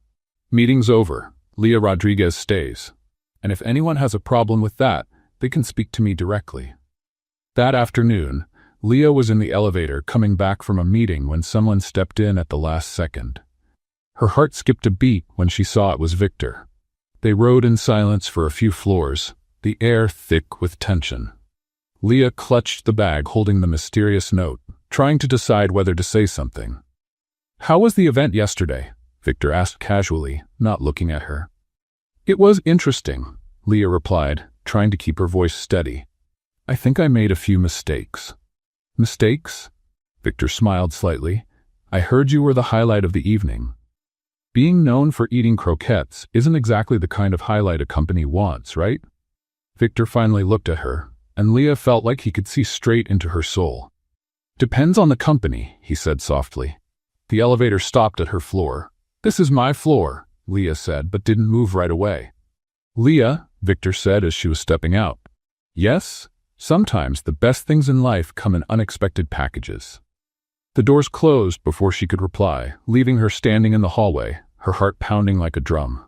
S1: Meeting's over. Leah Rodriguez stays. And if anyone has a problem with that, they can speak to me directly. That afternoon, Leah was in the elevator coming back from a meeting when someone stepped in at the last second. Her heart skipped a beat when she saw it was Victor. They rode in silence for a few floors, the air thick with tension. Leah clutched the bag holding the mysterious note, trying to decide whether to say something. How was the event yesterday? Victor asked casually, not looking at her. It was interesting, Leah replied, trying to keep her voice steady. I think I made a few mistakes. Mistakes? Victor smiled slightly. I heard you were the highlight of the evening. Being known for eating croquettes isn't exactly the kind of highlight a company wants, right? Victor finally looked at her, and Leah felt like he could see straight into her soul. Depends on the company, he said softly. The elevator stopped at her floor. This is my floor, Leah said, but didn't move right away. Leah, Victor said as she was stepping out. Yes, sometimes the best things in life come in unexpected packages. The doors closed before she could reply, leaving her standing in the hallway, her heart pounding like a drum.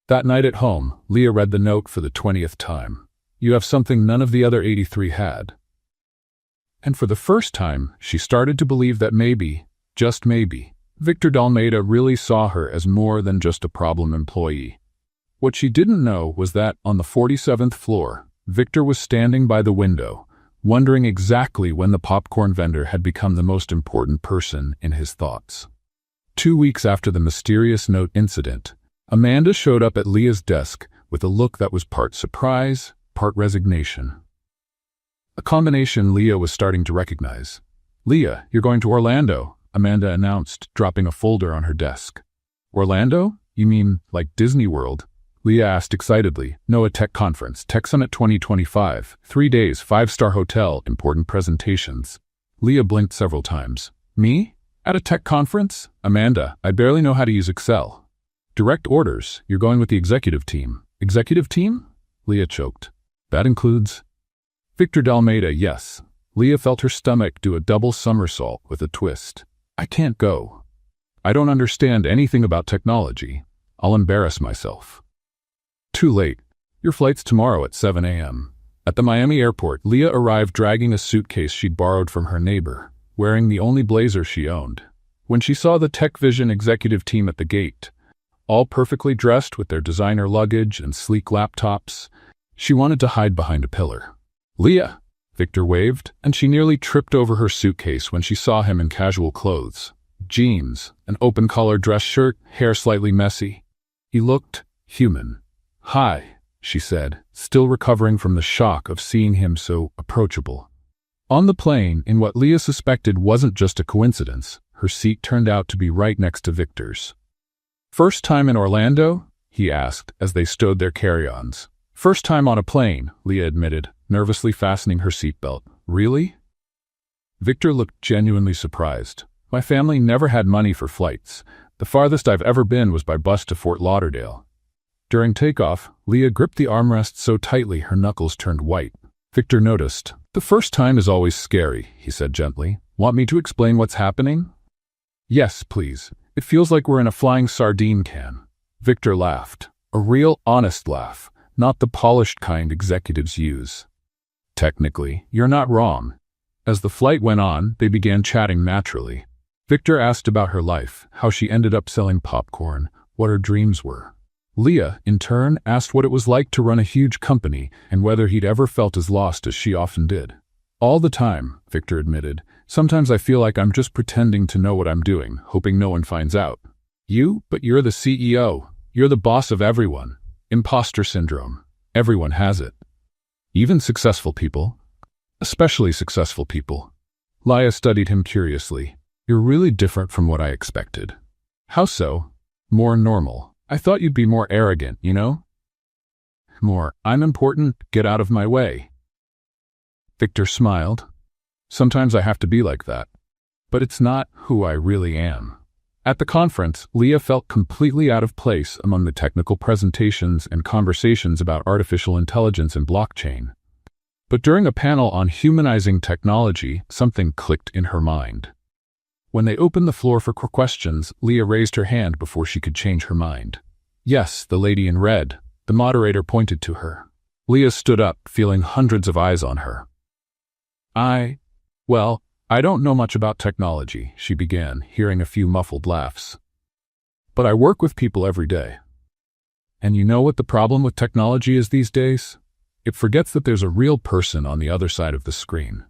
S1: That night at home, Leah read the note for the 20th time. You have something none of the other 83 had. And for the first time, she started to believe that maybe, just maybe, Victor Dalmeda really saw her as more than just a problem employee. What she didn't know was that, on the 47th floor, Victor was standing by the window, wondering exactly when the popcorn vendor had become the most important person in his thoughts. 2 weeks after the mysterious note incident, Amanda showed up at Leah's desk with a look that was part surprise, part resignation. A combination Leah was starting to recognize. Leah, you're going to Orlando, Amanda announced, dropping a folder on her desk. Orlando? You mean like Disney World? Leah asked excitedly. No, a tech conference, Tech Summit 2025. 3 days, 5-star hotel, important presentations. Leah blinked several times. Me? At a tech conference? Amanda, I barely know how to use Excel. Direct orders. You're going with the executive team. Executive team? Leah choked. That includes... Victor Dalmeda, yes. Leah felt her stomach do a double somersault with a twist. I can't go. I don't understand anything about technology. I'll embarrass myself. Too late. Your flight's tomorrow at 7 a.m. At the Miami airport, Leah arrived dragging a suitcase she'd borrowed from her neighbor, wearing the only blazer she owned. When she saw the Tech Vision executive team at the gate, all perfectly dressed with their designer luggage and sleek laptops, she wanted to hide behind a pillar. Leah! Victor waved, and she nearly tripped over her suitcase when she saw him in casual clothes. Jeans, an open-collar dress shirt, hair slightly messy. He looked human. "Hi," she said, still recovering from the shock of seeing him so approachable. On the plane, in what Leah suspected wasn't just a coincidence, her seat turned out to be right next to Victor's. "First time in Orlando?" he asked as they stowed their carry-ons. "First time on a plane," Leah admitted, nervously fastening her seatbelt. "Really?" Victor looked genuinely surprised. "My family never had money for flights. The farthest I've ever been was by bus to Fort Lauderdale." During takeoff, Leah gripped the armrest so tightly her knuckles turned white. Victor noticed. "The first time is always scary," he said gently. "Want me to explain what's happening?" "Yes, please. It feels like we're in a flying sardine can." Victor laughed. A real, honest laugh, not the polished kind executives use. "Technically, you're not wrong." As the flight went on, they began chatting naturally. Victor asked about her life, how she ended up selling popcorn, what her dreams were. Leah, in turn, asked what it was like to run a huge company and whether he'd ever felt as lost as she often did. "All the time," Victor admitted. "Sometimes I feel like I'm just pretending to know what I'm doing, hoping no one finds out." But you're the CEO. You're the boss of everyone. Imposter syndrome. Everyone has it. Even successful people. Especially successful people." Leah studied him curiously. "You're really different from what I expected." "How so?" "More normal. I thought you'd be more arrogant, you know? More, I'm important, get out of my way." Victor smiled. "Sometimes I have to be like that. But it's not who I really am." At the conference, Leah felt completely out of place among the technical presentations and conversations about artificial intelligence and blockchain. But during a panel on humanizing technology, something clicked in her mind. When they opened the floor for questions, Leah raised her hand before she could change her mind. "Yes, the lady in red." The moderator pointed to her. Leah stood up, feeling hundreds of eyes on her. I don't know much about technology," she began, hearing a few muffled laughs. "But I work with people every day. And you know what the problem with technology is these days? It forgets that there's a real person on the other side of the screen."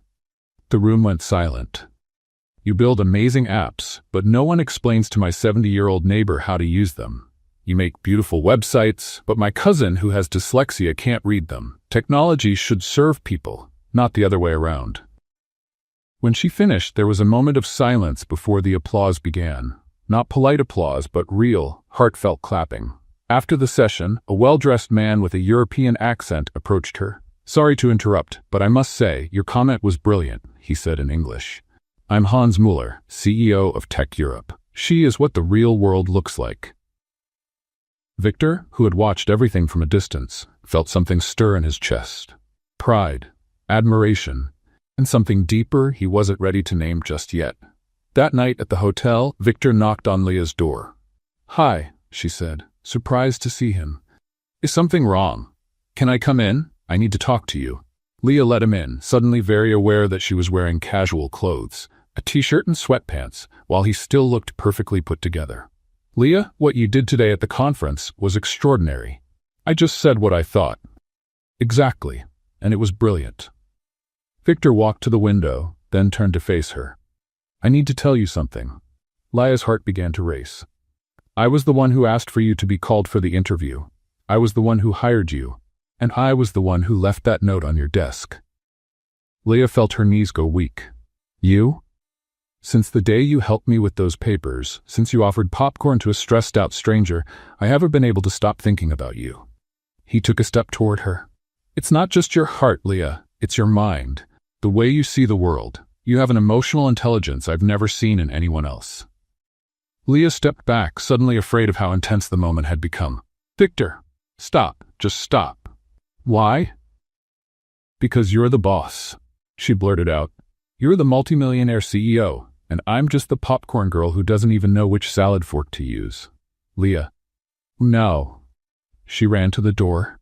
S1: The room went silent. "You build amazing apps, but no one explains to my 70-year-old neighbor how to use them. You make beautiful websites, but my cousin who has dyslexia can't read them. Technology should serve people, not the other way around." When she finished, there was a moment of silence before the applause began. Not polite applause, but real, heartfelt clapping. After the session, a well-dressed man with a European accent approached her. "Sorry to interrupt, but I must say, your comment was brilliant," he said in English. "I'm Hans Müller, CEO of Tech Europe. She is what the real world looks like." Victor, who had watched everything from a distance, felt something stir in his chest. Pride, admiration, and something deeper he wasn't ready to name just yet. That night at the hotel, Victor knocked on Leah's door. "Hi," she said, surprised to see him. "Is something wrong? Can I come in? I need to talk to you." Leah let him in, suddenly very aware that she was wearing casual clothes, a t-shirt and sweatpants, while he still looked perfectly put together. "Leah, what you did today at the conference was extraordinary. I just said what I thought." "Exactly, and it was brilliant." Victor walked to the window, then turned to face her. "I need to tell you something." Leah's heart began to race. "I was the one who asked for you to be called for the interview. I was the one who hired you. And I was the one who left that note on your desk." Leah felt her knees go weak. "You? Since the day you helped me with those papers, since you offered popcorn to a stressed-out stranger, I haven't been able to stop thinking about you." He took a step toward her. "It's not just your heart, Leah. It's your mind. The way you see the world. You have an emotional intelligence I've never seen in anyone else." Leah stepped back, suddenly afraid of how intense the moment had become. "Victor, stop. Just stop." "Why?" "Because you're the boss," she blurted out. "You're the multimillionaire CEO, and I'm just the popcorn girl who doesn't even know which salad fork to use." "Leah." "No." She ran to the door.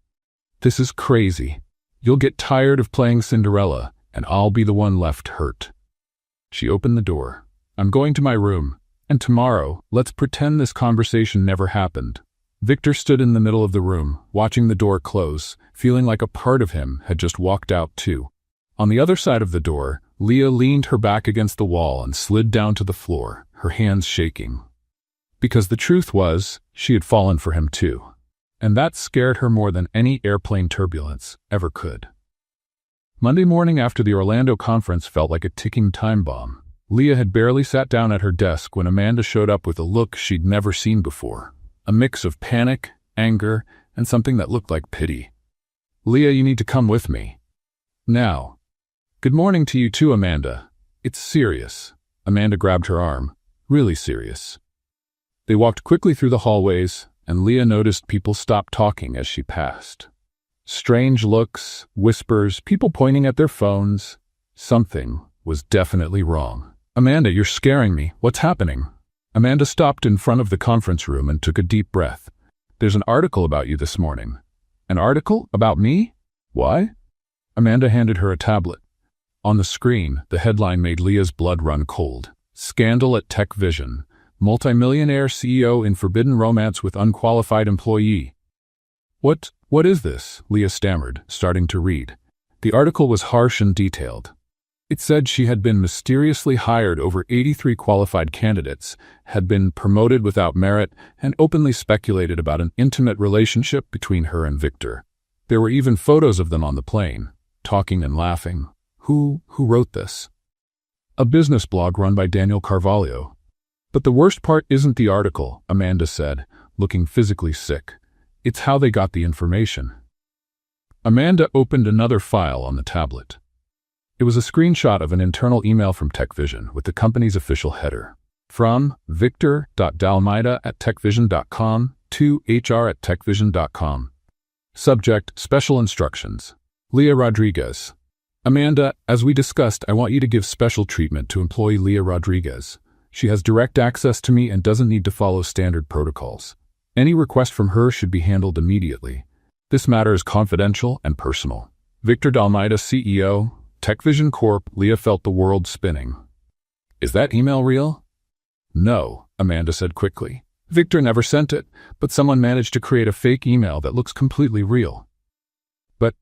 S1: "This is crazy. You'll get tired of playing Cinderella, and I'll be the one left hurt." She opened the door. "I'm going to my room, and tomorrow, let's pretend this conversation never happened." Victor stood in the middle of the room, watching the door close, feeling like a part of him had just walked out too. On the other side of the door, Leah leaned her back against the wall and slid down to the floor, her hands shaking. Because the truth was, she had fallen for him too. And that scared her more than any airplane turbulence ever could. Monday morning after the Orlando conference felt like a ticking time bomb. Leah had barely sat down at her desk when Amanda showed up with a look she'd never seen before. A mix of panic, anger, and something that looked like pity. "Leah, you need to come with me. Now." "Good morning to you too, Amanda. It's serious." Amanda grabbed her arm. "Really serious." They walked quickly through the hallways, and Leah noticed people stop talking as she passed. Strange looks, whispers, people pointing at their phones. Something was definitely wrong. "Amanda, you're scaring me. What's happening?" Amanda stopped in front of the conference room and took a deep breath. "There's an article about you this morning." "An article? About me? Why?" Amanda handed her a tablet. On the screen, the headline made Leah's blood run cold. "Scandal at Tech Vision. Multimillionaire CEO in forbidden romance with unqualified employee." What is this?" Leah stammered, starting to read. The article was harsh and detailed. It said she had been mysteriously hired over 83 qualified candidates, had been promoted without merit, and openly speculated about an intimate relationship between her and Victor. There were even photos of them on the plane, talking and laughing. Who wrote this? A business blog run by Daniel Carvalho. "But the worst part isn't the article," Amanda said, looking physically sick. "It's how they got the information." Amanda opened another file on the tablet. It was a screenshot of an internal email from TechVision with the company's official header. From Victor.Dalmaida@techvision.com to HR@techvision.com. Subject: Special Instructions. Leah Rodriguez. "Amanda, as we discussed, I want you to give special treatment to employee Leah Rodriguez. She has direct access to me and doesn't need to follow standard protocols. Any request from her should be handled immediately. This matter is confidential and personal. Victor Dalmaida, CEO, TechVision Corp." Leah felt the world spinning. "Is that email real?" "No," Amanda said quickly. "Victor never sent it, but someone managed to create a fake email that looks completely real." But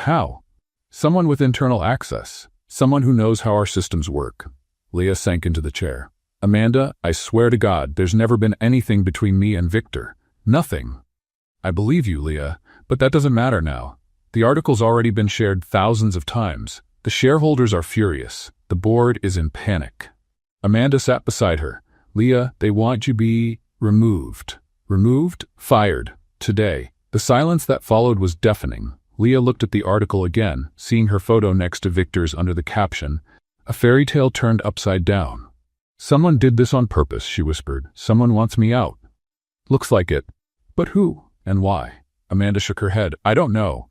S1: how? "Someone with internal access. Someone who knows how our systems work." Leah sank into the chair. "Amanda, I swear to God, there's never been anything between me and Victor. Nothing." "I believe you, Leah, but that doesn't matter now. The article's already been shared thousands of times. The shareholders are furious. The board is in panic." Amanda sat beside her. "Leah, they want you to be removed." "Removed? Fired. Today." The silence that followed was deafening. Leah looked at the article again, seeing her photo next to Victor's under the caption, "A fairy tale turned upside down." "Someone did this on purpose," she whispered. "Someone wants me out." "Looks like it. But who and why?" Amanda shook her head. "I don't know.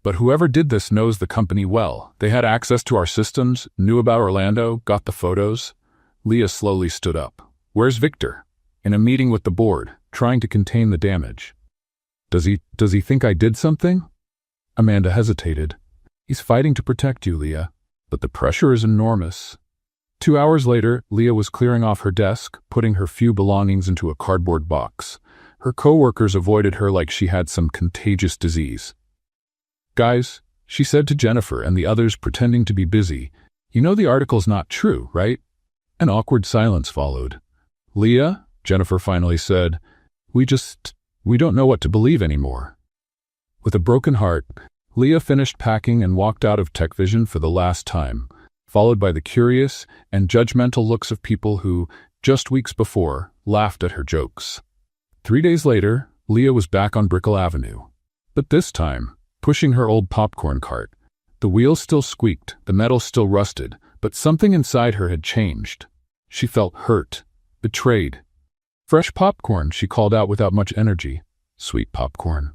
S1: But whoever did this knows the company well. They had access to our systems, knew about Orlando, got the photos." Leah slowly stood up. "Where's Victor?" "In a meeting with the board, trying to contain the damage." Does he think I did something?" Amanda hesitated. "He's fighting to protect you, Leah. But the pressure is enormous." 2 hours later, Leah was clearing off her desk, putting her few belongings into a cardboard box. Her co-workers avoided her like she had some contagious disease. "Guys," she said to Jennifer and the others pretending to be busy, "you know the article's not true, right?" An awkward silence followed. "Leah," Jennifer finally said, we don't know what to believe anymore." With a broken heart, Leah finished packing and walked out of TechVision for the last time, followed by the curious and judgmental looks of people who, just weeks before, laughed at her jokes. 3 days later, Leah was back on Brickell Avenue. But this time, pushing her old popcorn cart. The wheels still squeaked, the metal still rusted, but something inside her had changed. She felt hurt, betrayed. "Fresh popcorn," she called out without much energy. "Sweet popcorn."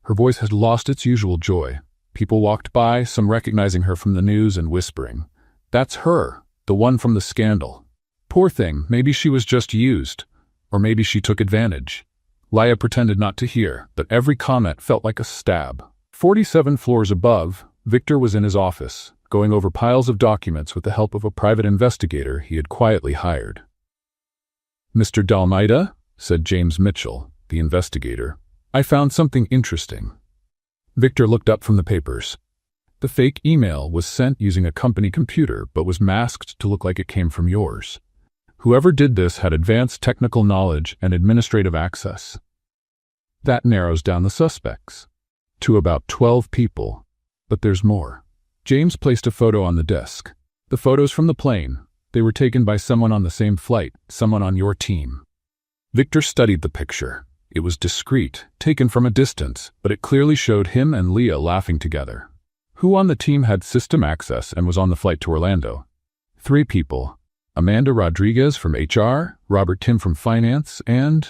S1: Her voice had lost its usual joy. People walked by, some recognizing her from the news and whispering, "That's her, the one from the scandal." Poor thing, maybe she was just used. Or maybe she took advantage. Leah pretended not to hear, but every comment felt like a stab. 47 floors above, Victor was in his office, going over piles of documents with the help of a private investigator he had quietly hired. "Mr. Dalmaida," said James Mitchell, the investigator, "I found something interesting." Victor looked up from the papers. The fake email was sent using a company computer but was masked to look like it came from yours. Whoever did this had advanced technical knowledge and administrative access. That narrows down the suspects to about 12 people. But there's more. James placed a photo on the desk. The photos from the plane. They were taken by someone on the same flight, someone on your team. Victor studied the picture. It was discreet, taken from a distance, but it clearly showed him and Leah laughing together. Who on the team had system access and was on the flight to Orlando? 3 people. Amanda Rodriguez from HR, Robert Tim from Finance, and...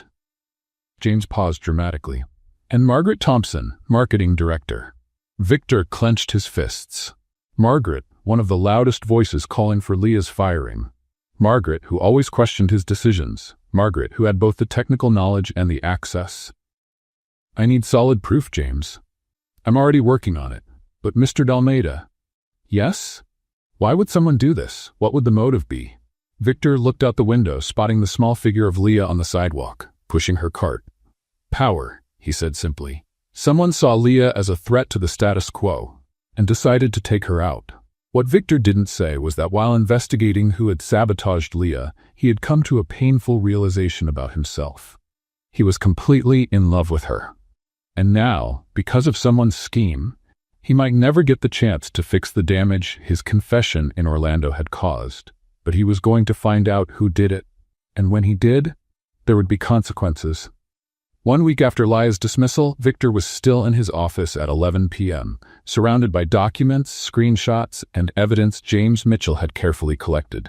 S1: James paused dramatically. And Margaret Thompson, Marketing Director. Victor clenched his fists. Margaret, one of the loudest voices calling for Leah's firing. Margaret, who always questioned his decisions. Margaret, who had both the technical knowledge and the access. I need solid proof, James. I'm already working on it. But Mr. Dalmeida. Yes? Why would someone do this? What would the motive be? Victor looked out the window, spotting the small figure of Leah on the sidewalk, pushing her cart. Power, he said simply. Someone saw Leah as a threat to the status quo and decided to take her out. What Victor didn't say was that while investigating who had sabotaged Leah, he had come to a painful realization about himself. He was completely in love with her. And now, because of someone's scheme, he might never get the chance to fix the damage his confession in Orlando had caused. But he was going to find out who did it. And when he did, there would be consequences. 1 week after Leah's dismissal, Victor was still in his office at 11 p.m., surrounded by documents, screenshots, and evidence James Mitchell had carefully collected.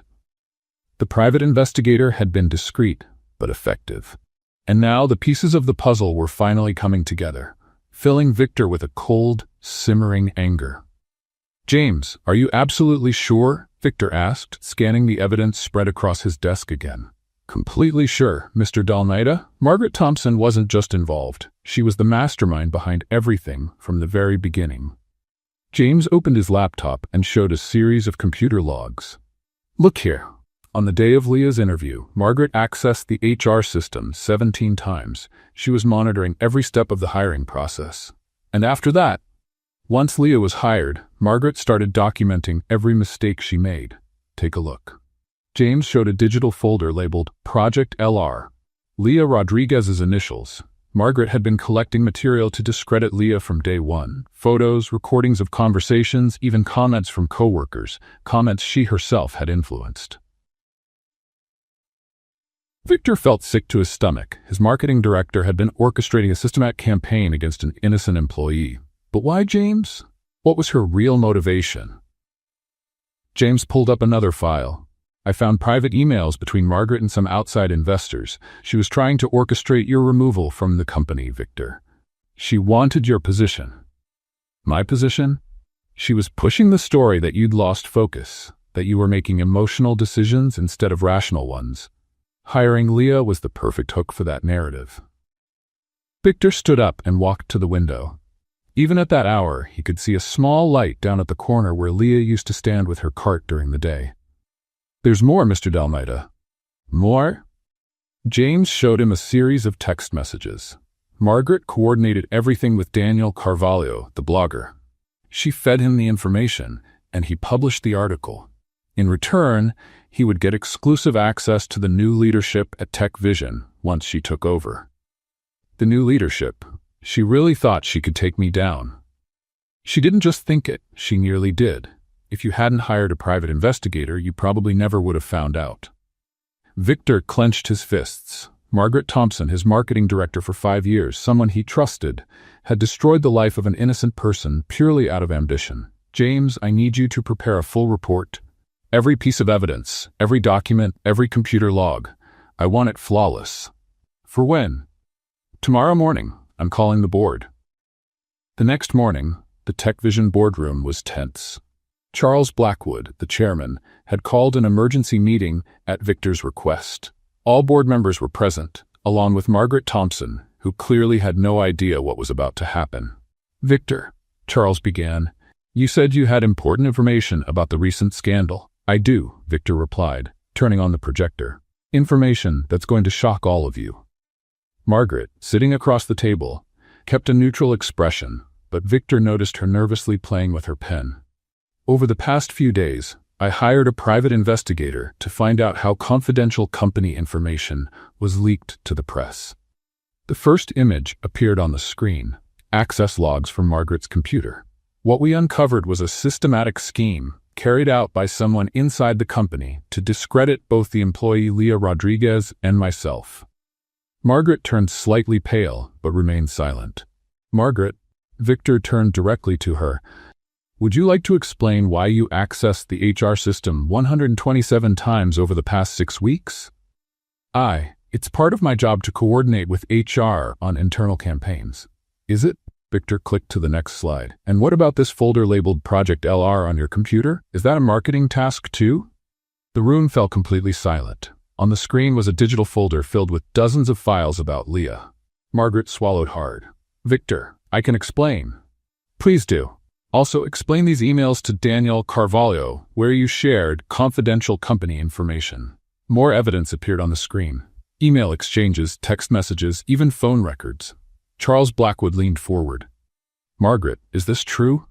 S1: The private investigator had been discreet, but effective. And now the pieces of the puzzle were finally coming together, filling Victor with a cold, simmering anger. James, are you absolutely sure? Victor asked, scanning the evidence spread across his desk again. Completely sure, Mr. Dalmeida. Margaret Thompson wasn't just involved. She was the mastermind behind everything from the very beginning. James opened his laptop and showed a series of computer logs. Look here. On the day of Leah's interview, Margaret accessed the HR system 17 times. She was monitoring every step of the hiring process. And after that, once Leah was hired, Margaret started documenting every mistake she made. Take a look. James showed a digital folder labeled Project LR. Leah Rodriguez's initials. Margaret had been collecting material to discredit Leah from day one. Photos, recordings of conversations, even comments from coworkers, comments she herself had influenced. Victor felt sick to his stomach. His marketing director had been orchestrating a systematic campaign against an innocent employee. But why James? What was her real motivation? James pulled up another file. I found private emails between Margaret and some outside investors. She was trying to orchestrate your removal from the company, Victor. She wanted your position. My position? She was pushing the story that you'd lost focus, that you were making emotional decisions instead of rational ones. Hiring Leah was the perfect hook for that narrative. Victor stood up and walked to the window. Even at that hour, he could see a small light down at the corner where Leah used to stand with her cart during the day. There's more, Mr. Dalmeida. More? James showed him a series of text messages. Margaret coordinated everything with Daniel Carvalho, the blogger. She fed him the information, and he published the article. In return, he would get exclusive access to the new leadership at Tech Vision once she took over. The new leadership. She really thought she could take me down. She didn't just think it, she nearly did. If you hadn't hired a private investigator, you probably never would have found out. Victor clenched his fists. Margaret Thompson, his marketing director for 5 years, someone he trusted, had destroyed the life of an innocent person purely out of ambition. James, I need you to prepare a full report. Every piece of evidence, every document, every computer log. I want it flawless. For when? Tomorrow morning. I'm calling the board. The next morning, the Tech Vision boardroom was tense. Charles Blackwood, the chairman, had called an emergency meeting at Victor's request. All board members were present, along with Margaret Thompson, who clearly had no idea what was about to happen. Victor, Charles began, you said you had important information about the recent scandal. I do, Victor replied, turning on the projector. Information that's going to shock all of you. Margaret, sitting across the table, kept a neutral expression. but Victor noticed her nervously playing with her pen. Over the past few days, I hired a private investigator to find out how confidential company information was leaked to the press. The first image appeared on the screen, access logs from Margaret's computer. What we uncovered was a systematic scheme carried out by someone inside the company to discredit both the employee Leah Rodriguez and myself. Margaret turned slightly pale, but remained silent. Margaret, Victor turned directly to her. Would you like to explain why you accessed the HR system 127 times over the past 6 weeks? It's part of my job to coordinate with HR on internal campaigns. Is it? Victor clicked to the next slide. And what about this folder labeled Project LR on your computer? Is that a marketing task too? The room fell completely silent. On the screen was a digital folder filled with dozens of files about Leah. Margaret swallowed hard. Victor, I can explain. Please do. Also, explain these emails to Daniel Carvalho, where you shared confidential company information. More evidence appeared on the screen. Email exchanges, text messages, even phone records. Charles Blackwood leaned forward. Margaret, is this true?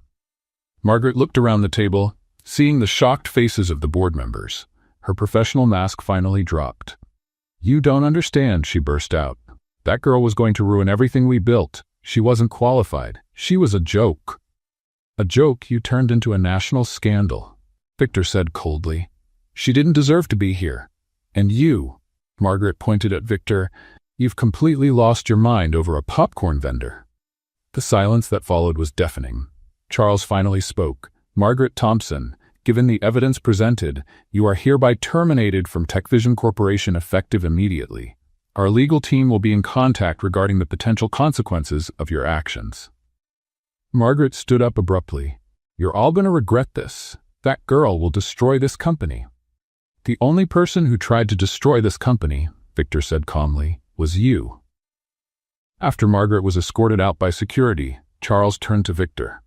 S1: Margaret looked around the table, seeing the shocked faces of the board members. Her professional mask finally dropped. You don't understand, she burst out. That girl was going to ruin everything we built. She wasn't qualified. She was a joke. A joke you turned into a national scandal, Victor said coldly. She didn't deserve to be here. And you, Margaret pointed at Victor, you've completely lost your mind over a popcorn vendor. The silence that followed was deafening. Charles finally spoke. Margaret Thompson, given the evidence presented, you are hereby terminated from TechVision Corporation effective immediately. Our legal team will be in contact regarding the potential consequences of your actions. Margaret stood up abruptly. You're all going to regret this. That girl will destroy this company. The only person who tried to destroy this company, Victor said calmly, was you. After Margaret was escorted out by security, Charles turned to Victor.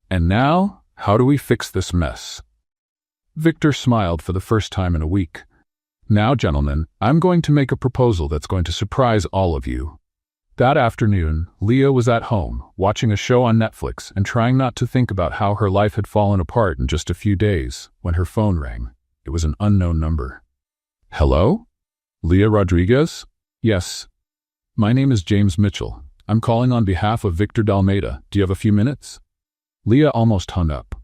S1: And now, how do we fix this mess? Victor smiled for the first time in a week. Now, gentlemen, I'm going to make a proposal that's going to surprise all of you. That afternoon, Leah was at home, watching a show on Netflix and trying not to think about how her life had fallen apart in just a few days, when her phone rang. It was an unknown number. Hello? Leah Rodriguez? Yes. My name is James Mitchell. I'm calling on behalf of Victor Dalmeida. Do you have a few minutes? Leah almost hung up.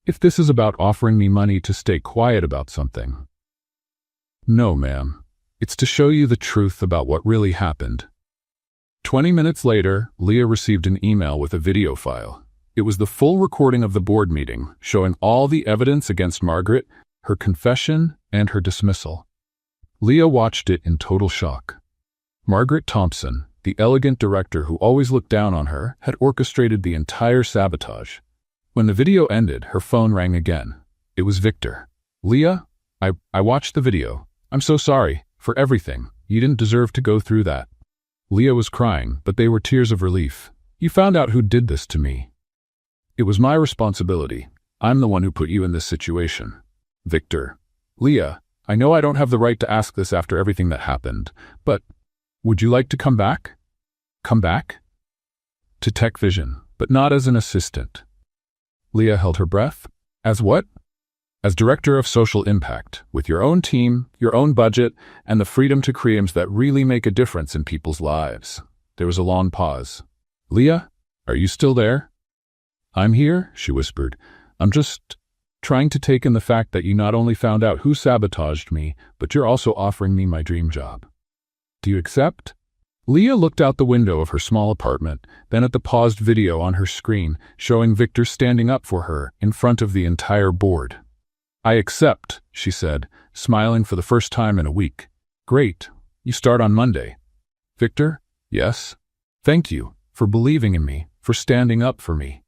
S1: If this is about offering me money to stay quiet about something. No, ma'am. It's to show you the truth about what really happened. 20 minutes later, Leah received an email with a video file. It was the full recording of the board meeting, showing all the evidence against Margaret, her confession, and her dismissal. Leah watched it in total shock. Margaret Thompson, the elegant director who always looked down on her, had orchestrated the entire sabotage. When the video ended, her phone rang again. It was Victor. Leah, I watched the video. I'm so sorry for everything. You didn't deserve to go through that. Leah was crying, but they were tears of relief. You found out who did this to me. It was my responsibility. I'm the one who put you in this situation. Victor. Leah, I know I don't have the right to ask this after everything that happened, but would you like to come back? Come back? To TechVision, but not as an assistant. Leah held her breath. As what? As Director of Social Impact, with your own team, your own budget, and the freedom to create that really make a difference in people's lives. There was a long pause. Leah, are you still there? I'm here, she whispered. I'm just trying to take in the fact that you not only found out who sabotaged me, but you're also offering me my dream job. Do you accept? Leah looked out the window of her small apartment, then at the paused video on her screen, showing Victor standing up for her in front of the entire board. I accept, she said, smiling for the first time in a week. Great. You start on Monday. Victor? Yes. Thank you for believing in me, for standing up for me.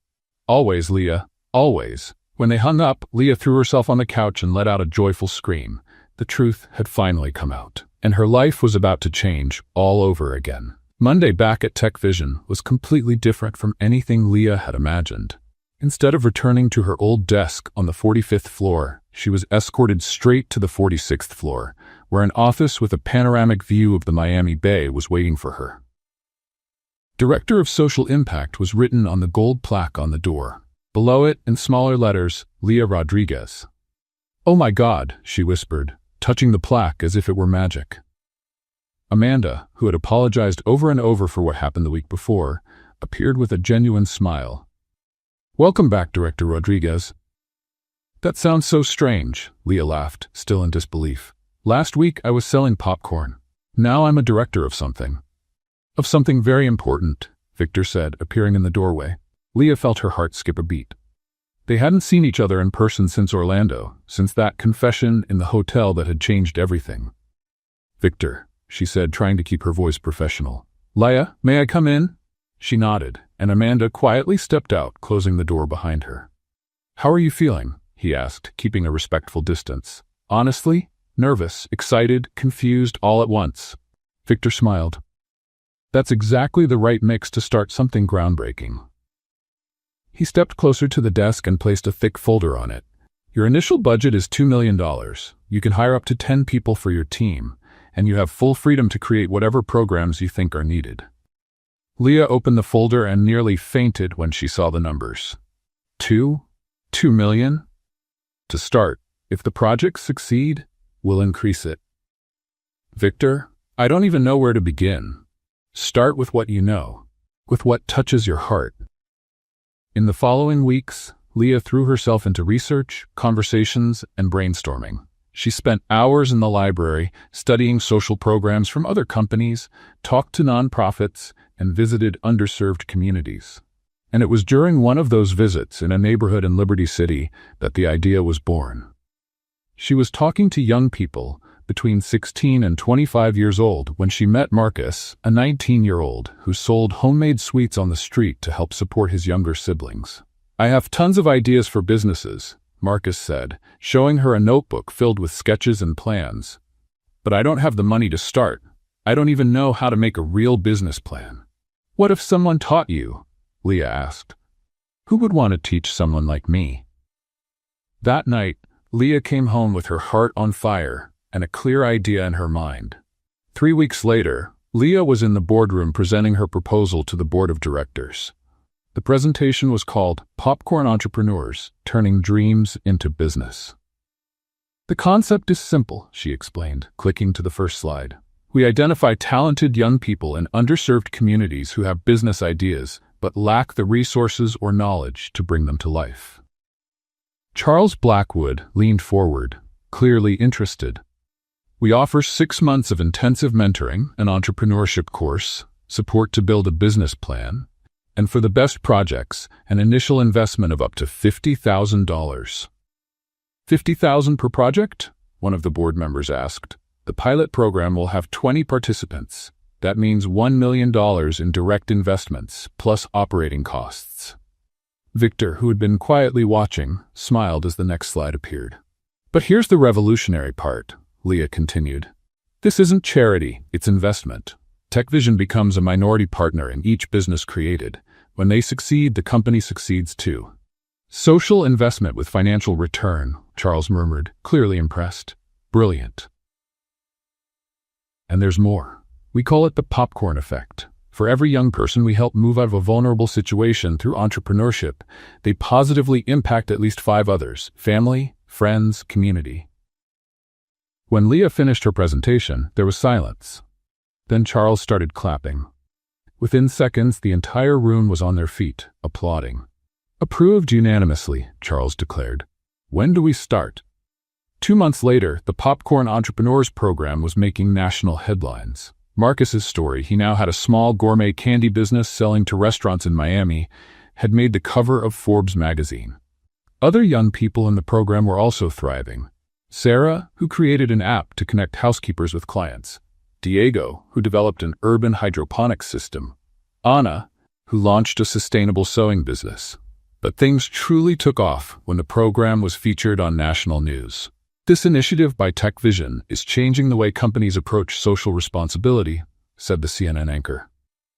S1: Always, Leah, always. When they hung up, Leah threw herself on the couch and let out a joyful scream. The truth had finally come out, and her life was about to change all over again. Monday back at TechVision was completely different from anything Leah had imagined. Instead of returning to her old desk on the 45th floor, she was escorted straight to the 46th floor, where an office with a panoramic view of the Miami Bay was waiting for her. Director of Social Impact was written on the gold plaque on the door. Below it, in smaller letters, Leah Rodriguez. "Oh my God," she whispered, touching the plaque as if it were magic. Amanda, who had apologized over and over for what happened the week before, appeared with a genuine smile. "Welcome back, Director Rodriguez." "That sounds so strange," Leah laughed, still in disbelief. "Last week I was selling popcorn. Now I'm a director of something." "Of something very important," Victor said, appearing in the doorway. Leah felt her heart skip a beat. They hadn't seen each other in person since Orlando, since that confession in the hotel that had changed everything. "Victor," she said, trying to keep her voice professional. "Leah, may I come in?" She nodded, and Amanda quietly stepped out, closing the door behind her. "How are you feeling?" he asked, keeping a respectful distance. "Honestly, nervous, excited, confused, all at once." Victor smiled. "That's exactly the right mix to start something groundbreaking." He stepped closer to the desk and placed a thick folder on it. "Your initial budget is $2 million. You can hire up to 10 people for your team, and you have full freedom to create whatever programs you think are needed." Leah opened the folder and nearly fainted when she saw the numbers. $2 million? To start, if the projects succeed, we'll increase it. "Victor, I don't even know where to begin." "Start with what you know, with what touches your heart." In the following weeks, Leah threw herself into research, conversations, and brainstorming. She spent hours in the library, studying social programs from other companies, talked to nonprofits, and visited underserved communities. And it was during one of those visits in a neighborhood in Liberty City that the idea was born. She was talking to young people between 16 and 25 years old when she met Marcus, a 19-year-old who sold homemade sweets on the street to help support his younger siblings. "I have tons of ideas for businesses," Marcus said, showing her a notebook filled with sketches and plans. "But I don't have the money to start. I don't even know how to make a real business plan." "What if someone taught you?" Leah asked. "Who would want to teach someone like me?" That night, Leah came home with her heart on fire and a clear idea in her mind. 3 weeks later, Leah was in the boardroom presenting her proposal to the board of directors. The presentation was called Popcorn Entrepreneurs, Turning Dreams into Business. "The concept is simple," she explained, clicking to the first slide. "We identify talented young people in underserved communities who have business ideas but lack the resources or knowledge to bring them to life." Charles Blackwood leaned forward, clearly interested. "We offer 6 months of intensive mentoring, an entrepreneurship course, support to build a business plan, and for the best projects, an initial investment of up to $50,000. $50,000 per project?" one of the board members asked. "The pilot program will have 20 participants. That means $1 million in direct investments, plus operating costs." Victor, who had been quietly watching, smiled as the next slide appeared. "But here's the revolutionary part," Leah continued. "This isn't charity, it's investment. TechVision becomes a minority partner in each business created. When they succeed, the company succeeds too." "Social investment with financial return," Charles murmured, clearly impressed. "Brilliant." And there's more. We call it the popcorn effect. For every young person we help move out of a vulnerable situation through entrepreneurship, they positively impact at least 5 others: family, friends, community. When Leah finished her presentation, there was silence. Then Charles started clapping. Within seconds, the entire room was on their feet, applauding. "Approved unanimously," Charles declared. "When do we start?" 2 months later, the Popcorn Entrepreneurs program was making national headlines. Marcus's story, he now had a small gourmet candy business selling to restaurants in Miami, had made the cover of Forbes magazine. Other young people in the program were also thriving. Sarah, who created an app to connect housekeepers with clients. Diego, who developed an urban hydroponics system. Anna, who launched a sustainable sewing business. But things truly took off when the program was featured on national news. "This initiative by TechVision is changing the way companies approach social responsibility," said the CNN anchor.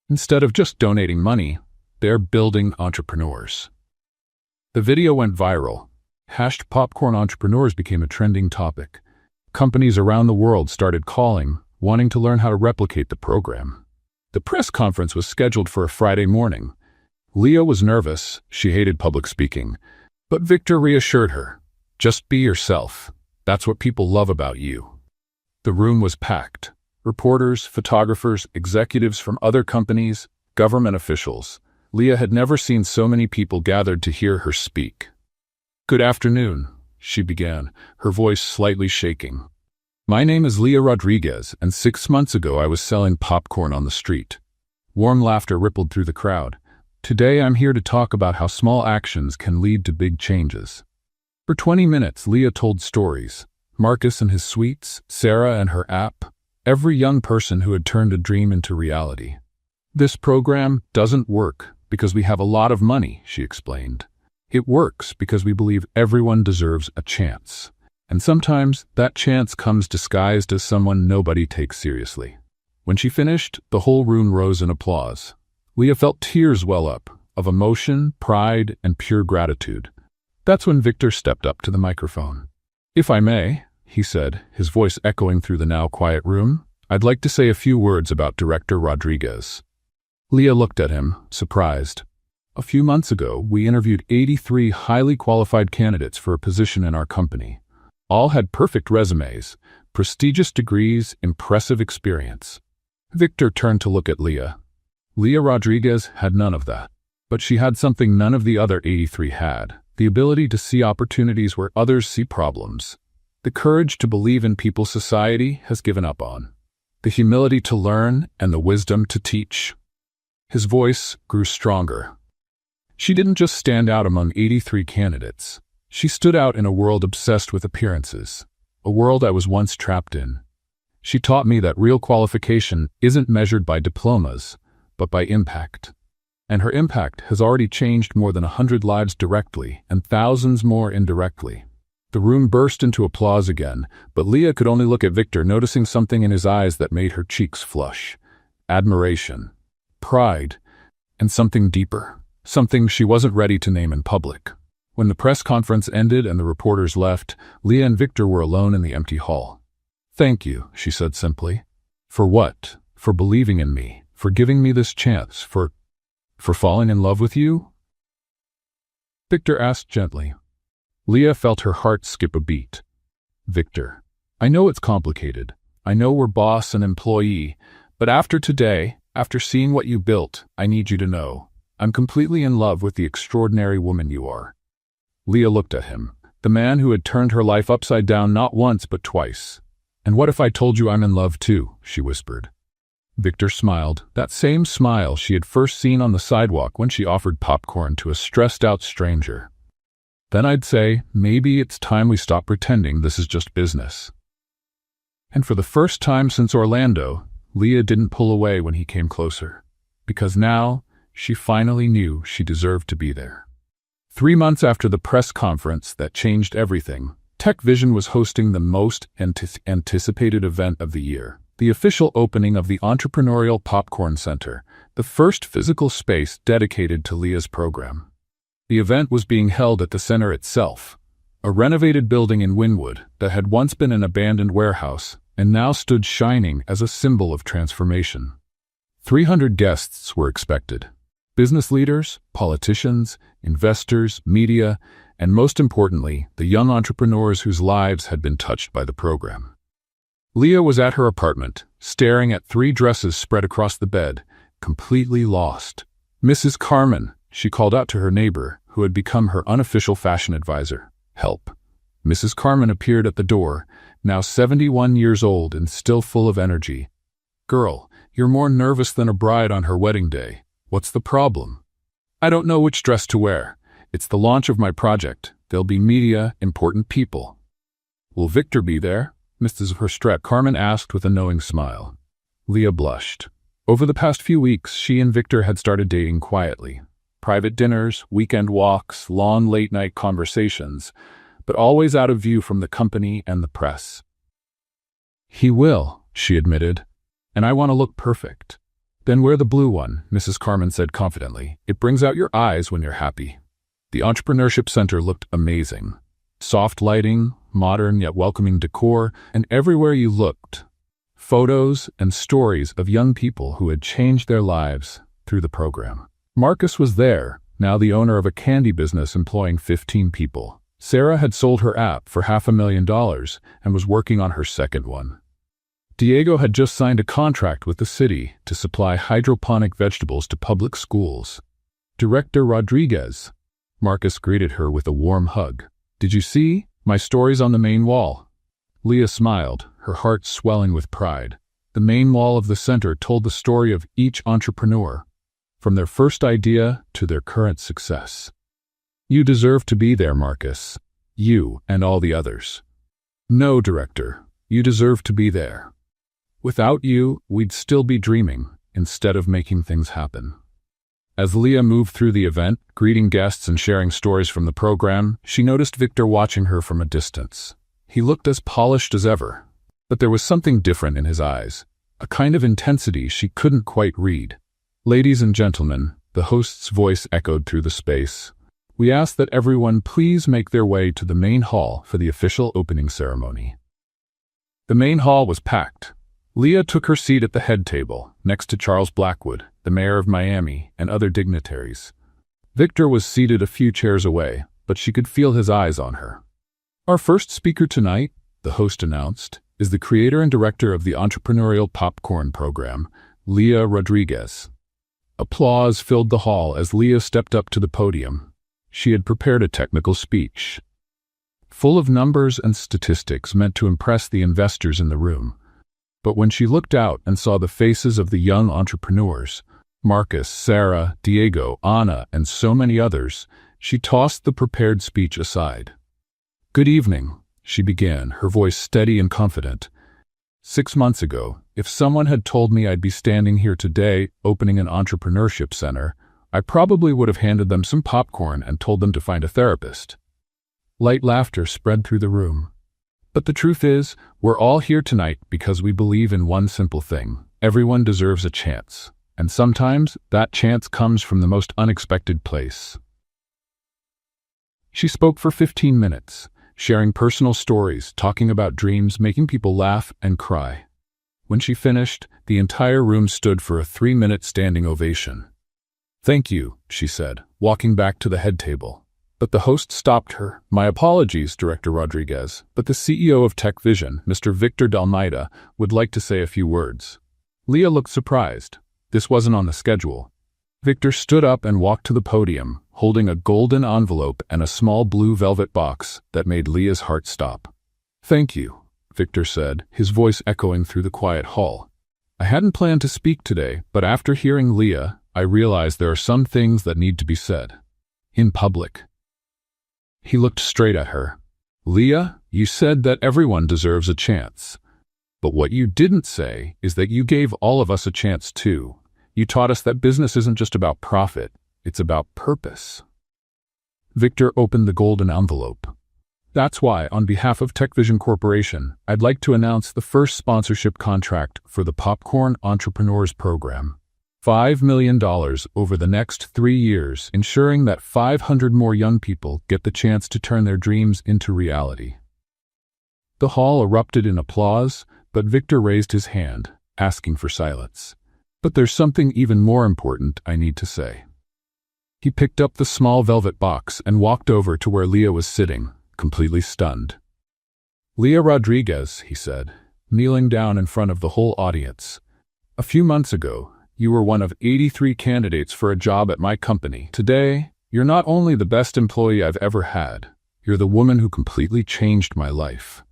S1: "Instead of just donating money, they're building entrepreneurs." The video went viral. #Popcorn Entrepreneurs became a trending topic. Companies around the world started calling, wanting to learn how to replicate the program. The press conference was scheduled for a Friday morning. Leah was nervous. She hated public speaking. But Victor reassured her. Just be yourself. That's what people love about you. The room was packed. Reporters, photographers, executives from other companies, government officials. Leah had never seen so many people gathered to hear her speak. "Good afternoon," she began, her voice slightly shaking. "My name is Leah Rodriguez, and 6 months ago I was selling popcorn on the street." Warm laughter rippled through the crowd. "Today I'm here to talk about how small actions can lead to big changes." For 20 minutes, Leah told stories. Marcus and his sweets, Sarah and her app, every young person who had turned a dream into reality. "This program doesn't work because we have a lot of money," she explained. "It works because we believe everyone deserves a chance. And sometimes that chance comes disguised as someone nobody takes seriously." When she finished, the whole room rose in applause. Leah felt tears well up, of emotion, pride, and pure gratitude. That's when Victor stepped up to the microphone. "If I may," he said, his voice echoing through the now quiet room, "I'd like to say a few words about Director Rodriguez." Leah looked at him, surprised. "A few months ago, we interviewed 83 highly qualified candidates for a position in our company. All had perfect resumes, prestigious degrees, impressive experience." Victor turned to look at Leah. Leah Rodriguez had none of that. But she had something none of the other 83 had, the ability to see opportunities where others see problems. The courage to believe in people society has given up on. The humility to learn and the wisdom to teach. His voice grew stronger. She didn't just stand out among 83 candidates. She stood out in a world obsessed with appearances, a world I was once trapped in. She taught me that real qualification isn't measured by diplomas, but by impact. And her impact has already changed more than 100 lives directly and thousands more indirectly. The room burst into applause again, but Leah could only look at Victor, noticing something in his eyes that made her cheeks flush. Admiration, pride, and something deeper, something she wasn't ready to name in public. When the press conference ended and the reporters left, Leah and Victor were alone in the empty hall. "Thank you," she said simply. "For what? For believing in me, for giving me this chance, for falling in love with you?" Victor asked gently. Leah felt her heart skip a beat. "Victor, I know it's complicated. I know we're boss and employee, but after today, after seeing what you built, I need you to know, I'm completely in love with the extraordinary woman you are." Leah looked at him, the man who had turned her life upside down not once but twice. "And what if I told you I'm in love too?" she whispered. Victor smiled, that same smile she had first seen on the sidewalk when she offered popcorn to a stressed-out stranger. "Then I'd say, maybe it's time we stop pretending this is just business." And for the first time since Orlando, Leah didn't pull away when he came closer, because now she finally knew she deserved to be there. 3 months after the press conference that changed everything, Tech Vision was hosting the most anticipated event of the year, the official opening of the Entrepreneurial Popcorn Center, the first physical space dedicated to Leah's program. The event was being held at the center itself, a renovated building in Wynwood that had once been an abandoned warehouse and now stood shining as a symbol of transformation. 300 guests were expected. Business leaders, politicians, investors, media, and most importantly, the young entrepreneurs whose lives had been touched by the program. Leah was at her apartment, staring at 3 dresses spread across the bed, completely lost. "Mrs. Carmen," she called out to her neighbor, who had become her unofficial fashion advisor. "Help." Mrs. Carmen appeared at the door, now 71 years old and still full of energy. "Girl, you're more nervous than a bride on her wedding day. What's the problem?" "I don't know which dress to wear. It's the launch of my project. There'll be media, important people." "Will Victor be there?" Mrs. Herstret Carmen asked with a knowing smile. Leah blushed. Over the past few weeks, she and Victor had started dating quietly. Private dinners, weekend walks, long late-night conversations, but always out of view from the company and the press. "He will," she admitted, "and I want to look perfect." "Then wear the blue one," Mrs. Carmen said confidently. "It brings out your eyes when you're happy." The Entrepreneurship Center looked amazing. Soft lighting, modern yet welcoming decor, and everywhere you looked, photos and stories of young people who had changed their lives through the program. Marcus was there, now the owner of a candy business employing 15 people. Sarah had sold her app for $500,000 and was working on her second one. Diego had just signed a contract with the city to supply hydroponic vegetables to public schools. Director Rodriguez. Marcus greeted her with a warm hug. "Did you see my stories on the main wall?" Leah smiled, her heart swelling with pride. The main wall of the center told the story of each entrepreneur, from their first idea to their current success. "You deserve to be there, Marcus. You and all the others." "No, Director. You deserve to be there. Without you, we'd still be dreaming instead of making things happen." As Leah moved through the event, greeting guests and sharing stories from the program, she noticed Victor watching her from a distance. He looked as polished as ever, but there was something different in his eyes, a kind of intensity she couldn't quite read. "Ladies and gentlemen," the host's voice echoed through the space, "we ask that everyone please make their way to the main hall for the official opening ceremony." The main hall was packed. Leah took her seat at the head table, next to Charles Blackwood, the mayor of Miami, and other dignitaries. Victor was seated a few chairs away, but she could feel his eyes on her. "Our first speaker tonight," the host announced, "is the creator and director of the entrepreneurial popcorn program, Leah Rodriguez." Applause filled the hall as Leah stepped up to the podium. She had prepared a technical speech, full of numbers and statistics meant to impress the investors in the room. But when she looked out and saw the faces of the young entrepreneurs, Marcus, Sarah, Diego, Anna, and so many others, she tossed the prepared speech aside. "Good evening," she began, her voice steady and confident. 6 months ago, if someone had told me I'd be standing here today opening an entrepreneurship center, I probably would have handed them some popcorn and told them to find a therapist." Light laughter spread through the room. "But the truth is, we're all here tonight because we believe in one simple thing. Everyone deserves a chance. And sometimes that chance comes from the most unexpected place." She spoke for 15 minutes, sharing personal stories, talking about dreams, making people laugh and cry. When she finished, the entire room stood for a 3-minute standing ovation. "Thank you," she said, walking back to the head table. But the host stopped her. "My apologies, Director Rodriguez, but the CEO of Tech Vision, Mr. Victor Dalmaida, would like to say a few words." Leah looked surprised. This wasn't on the schedule. Victor stood up and walked to the podium, holding a golden envelope and a small blue velvet box that made Leah's heart stop. "Thank you," Victor said, his voice echoing through the quiet hall. "I hadn't planned to speak today, but after hearing Leah, I realized there are some things that need to be said. In public." He looked straight at her. "Leah, you said that everyone deserves a chance. But what you didn't say is that you gave all of us a chance too. You taught us that business isn't just about profit, it's about purpose." Victor opened the golden envelope. "That's why, on behalf of Tech Vision Corporation, I'd like to announce the first sponsorship contract for the Popcorn Entrepreneurs Program. $5 million over the next 3 years, ensuring that 500 more young people get the chance to turn their dreams into reality." The hall erupted in applause, but Victor raised his hand, asking for silence. "But there's something even more important I need to say." He picked up the small velvet box and walked over to where Leah was sitting, completely stunned. "Leah Rodriguez," he said, kneeling down in front of the whole audience. "A few months ago, you were one of 83 candidates for a job at my company. Today, you're not only the best employee I've ever had, you're the woman who completely changed my life."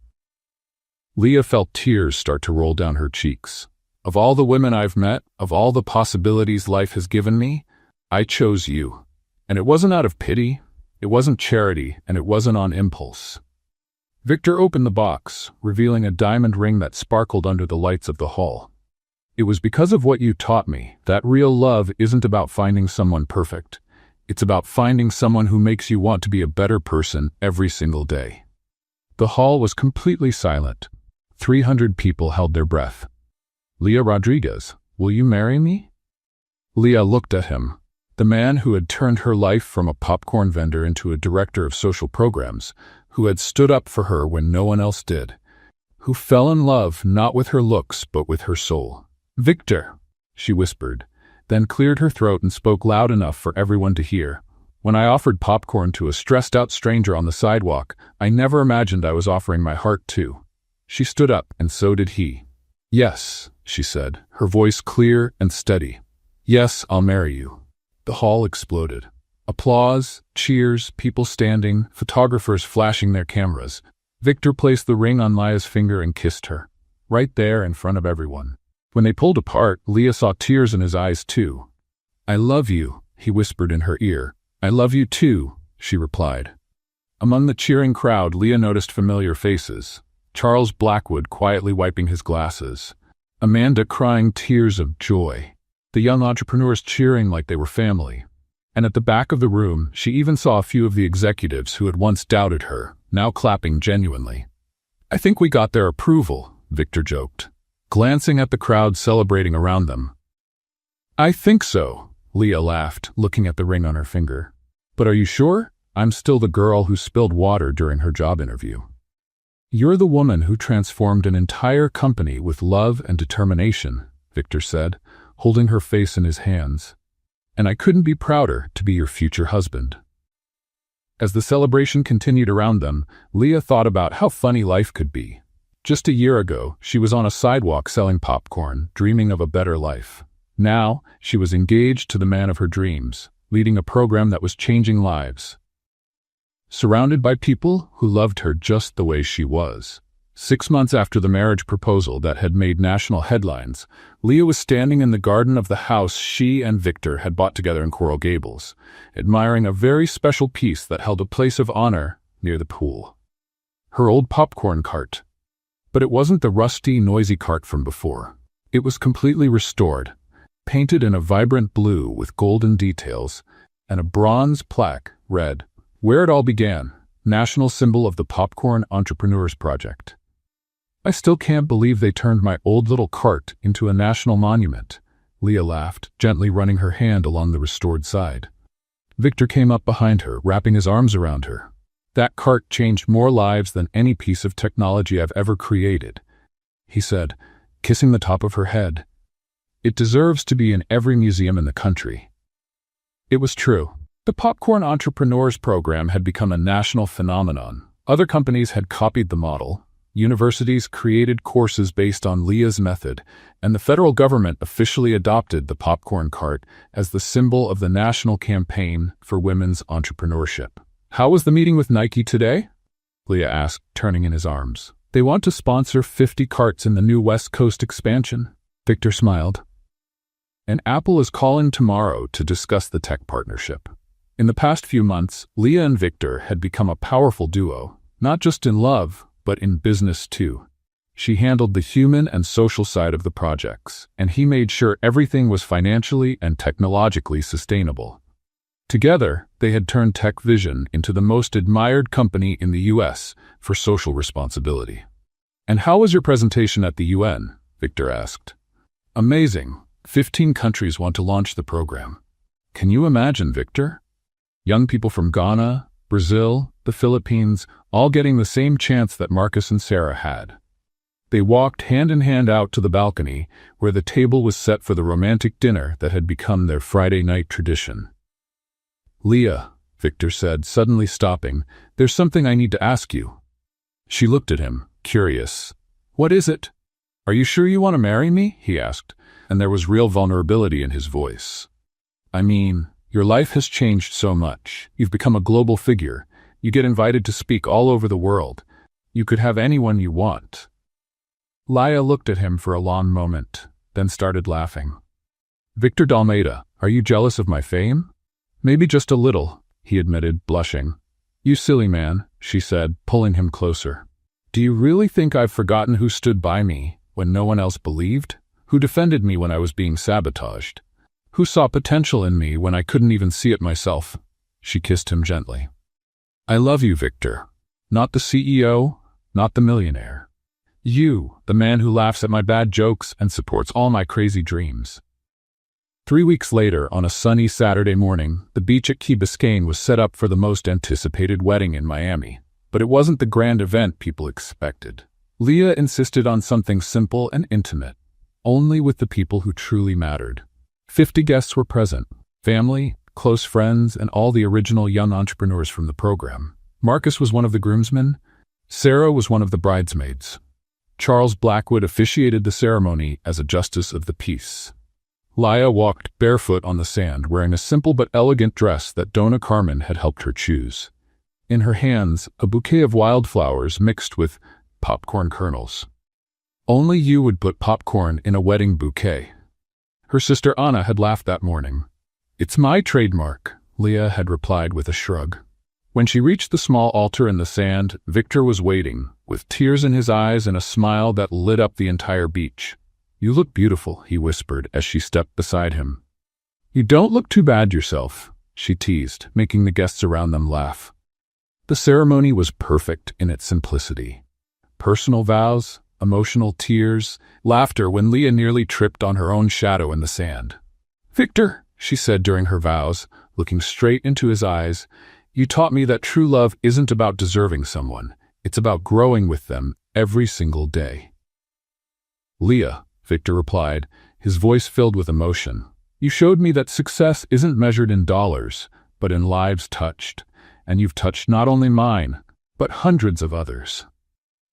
S1: Leah felt tears start to roll down her cheeks. "Of all the women I've met, of all the possibilities life has given me, I chose you. And it wasn't out of pity, it wasn't charity, and it wasn't on impulse." Victor opened the box, revealing a diamond ring that sparkled under the lights of the hall. "It was because of what you taught me that real love isn't about finding someone perfect. It's about finding someone who makes you want to be a better person every single day." The hall was completely silent. 300 people held their breath. "Leah Rodriguez, will you marry me?" Leah looked at him. The man who had turned her life from a popcorn vendor into a director of social programs, who had stood up for her when no one else did. who fell in love not with her looks but with her soul. "Victor," she whispered, then cleared her throat and spoke loud enough for everyone to hear. "When I offered popcorn to a stressed-out stranger on the sidewalk, I never imagined I was offering my heart too." She stood up, and so did he. "Yes," she said, her voice clear and steady. "Yes, I'll marry you." The hall exploded. Applause, cheers, people standing, photographers flashing their cameras. Victor placed the ring on Leah's finger and kissed her, right there in front of everyone. When they pulled apart, Leah saw tears in his eyes too. "I love you," he whispered in her ear. "I love you too," she replied. Among the cheering crowd, Leah noticed familiar faces. Charles Blackwood quietly wiping his glasses. Amanda crying tears of joy. The young entrepreneurs cheering like they were family. And at the back of the room, she even saw a few of the executives who had once doubted her, now clapping genuinely. "I think we got their approval," Victor joked, glancing at the crowd celebrating around them. "I think so," Leah laughed, looking at the ring on her finger. "But are you sure? I'm still the girl who spilled water during her job interview." "You're the woman who transformed an entire company with love and determination," Victor said, holding her face in his hands. "And I couldn't be prouder to be your future husband." As the celebration continued around them, Leah thought about how funny life could be. Just a year ago, she was on a sidewalk selling popcorn, dreaming of a better life. Now, she was engaged to the man of her dreams, leading a program that was changing lives. Surrounded by people who loved her just the way she was. 6 months after the marriage proposal that had made national headlines, Leah was standing in the garden of the house she and Victor had bought together in Coral Gables, admiring a very special piece that held a place of honor near the pool. Her old popcorn cart. But it wasn't the rusty, noisy cart from before. It was completely restored, painted in a vibrant blue with golden details, and a bronze plaque read, "Where it all began, national symbol of the Popcorn Entrepreneurs Project." "I still can't believe they turned my old little cart into a national monument," Leah laughed, gently running her hand along the restored side. Victor came up behind her, wrapping his arms around her. "That cart changed more lives than any piece of technology I've ever created," he said, kissing the top of her head. "It deserves to be in every museum in the country." It was true. The Popcorn Entrepreneurs Program had become a national phenomenon. Other companies had copied the model. Universities created courses based on Leah's method, and the federal government officially adopted the popcorn cart as the symbol of the national campaign for women's entrepreneurship. "How was the meeting with Nike today?" Leah asked, turning in his arms. "They want to sponsor 50 carts in the new West Coast expansion." Victor smiled. "And Apple is calling tomorrow to discuss the tech partnership." In the past few months, Leah and Victor had become a powerful duo, not just in love, but in business too. She handled the human and social side of the projects, and he made sure everything was financially and technologically sustainable. Together, they had turned Tech Vision into the most admired company in the U.S. for social responsibility. "And how was your presentation at the UN?" Victor asked. "Amazing. 15 countries want to launch the program. Can you imagine, Victor? Young people from Ghana, Brazil, the Philippines, all getting the same chance that Marcus and Sarah had." They walked hand in hand out to the balcony, where the table was set for the romantic dinner that had become their Friday night tradition. "Leah," Victor said, suddenly stopping, "there's something I need to ask you." She looked at him, curious. "What is it?" "Are you sure you want to marry me?" he asked, and there was real vulnerability in his voice. "I mean, your life has changed so much. You've become a global figure. You get invited to speak all over the world. You could have anyone you want." Leah looked at him for a long moment, then started laughing. "Victor Dalmeida, are you jealous of my fame?" "Maybe just a little," he admitted, blushing. "You silly man," she said, pulling him closer. "Do you really think I've forgotten who stood by me when no one else believed? Who defended me when I was being sabotaged? Who saw potential in me when I couldn't even see it myself?" She kissed him gently. "I love you, Victor. Not the CEO, not the millionaire. You, the man who laughs at my bad jokes and supports all my crazy dreams." 3 weeks later, on a sunny Saturday morning, the beach at Key Biscayne was set up for the most anticipated wedding in Miami. But it wasn't the grand event people expected. Leah insisted on something simple and intimate, only with the people who truly mattered. 50 guests were present, family, close friends, and all the original young entrepreneurs from the program. Marcus was one of the groomsmen. Sarah was one of the bridesmaids. Charles Blackwood officiated the ceremony as a justice of the peace. Leah walked barefoot on the sand, wearing a simple but elegant dress that Donna Carmen had helped her choose. In her hands, a bouquet of wildflowers mixed with popcorn kernels. Only you would put popcorn in a wedding bouquet. Her sister Anna had laughed that morning. "It's my trademark," Leah had replied with a shrug. When she reached the small altar in the sand, Victor was waiting, with tears in his eyes and a smile that lit up the entire beach. "You look beautiful," he whispered as she stepped beside him. "You don't look too bad yourself," she teased, making the guests around them laugh. The ceremony was perfect in its simplicity. Personal vows, emotional tears, laughter when Leah nearly tripped on her own shadow in the sand. "Victor," she said during her vows, looking straight into his eyes, "you taught me that true love isn't about deserving someone. It's about growing with them every single day." "Leah," Victor replied, his voice filled with emotion, "you showed me that success isn't measured in dollars, but in lives touched, and you've touched not only mine, but hundreds of others."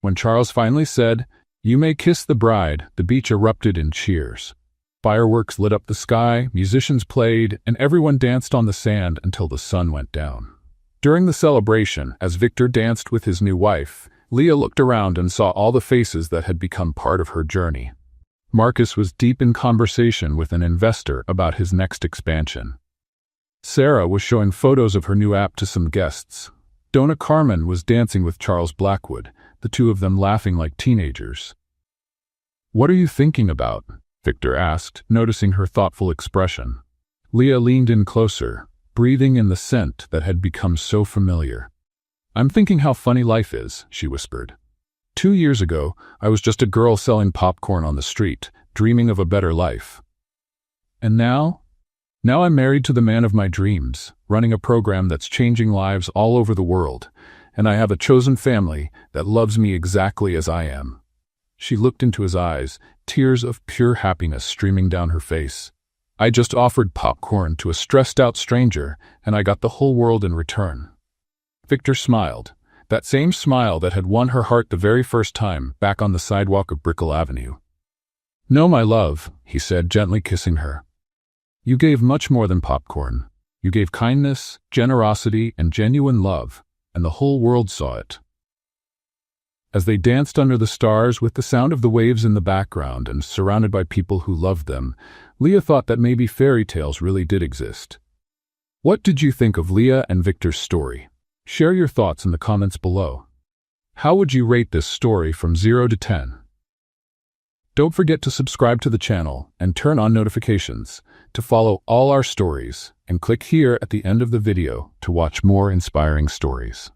S1: When Charles finally said, "You may kiss the bride," the beach erupted in cheers. Fireworks lit up the sky, musicians played, and everyone danced on the sand until the sun went down. During the celebration, as Victor danced with his new wife, Leah looked around and saw all the faces that had become part of her journey. Marcus was deep in conversation with an investor about his next expansion. Sarah was showing photos of her new app to some guests. Donna Carmen was dancing with Charles Blackwood, the two of them laughing like teenagers. "What are you thinking about?" Victor asked, noticing her thoughtful expression. Leah leaned in closer, breathing in the scent that had become so familiar. "I'm thinking how funny life is," she whispered. 2 years ago, I was just a girl selling popcorn on the street, dreaming of a better life. And now I'm married to the man of my dreams, running a program that's changing lives all over the world, and I have a chosen family that loves me exactly as I am." She looked into his eyes, tears of pure happiness streaming down her face. "I just offered popcorn to a stressed-out stranger, and I got the whole world in return." Victor smiled, that same smile that had won her heart the very first time, back on the sidewalk of Brickell Avenue. "No, my love," he said, gently kissing her. "You gave much more than popcorn. You gave kindness, generosity, and genuine love, and the whole world saw it." As they danced under the stars with the sound of the waves in the background and surrounded by people who loved them, Leah thought that maybe fairy tales really did exist. What did you think of Leah and Victor's story? Share your thoughts in the comments below. How would you rate this story from 0 to 10? Don't forget to subscribe to the channel and turn on notifications to follow all our stories, and click here at the end of the video to watch more inspiring stories.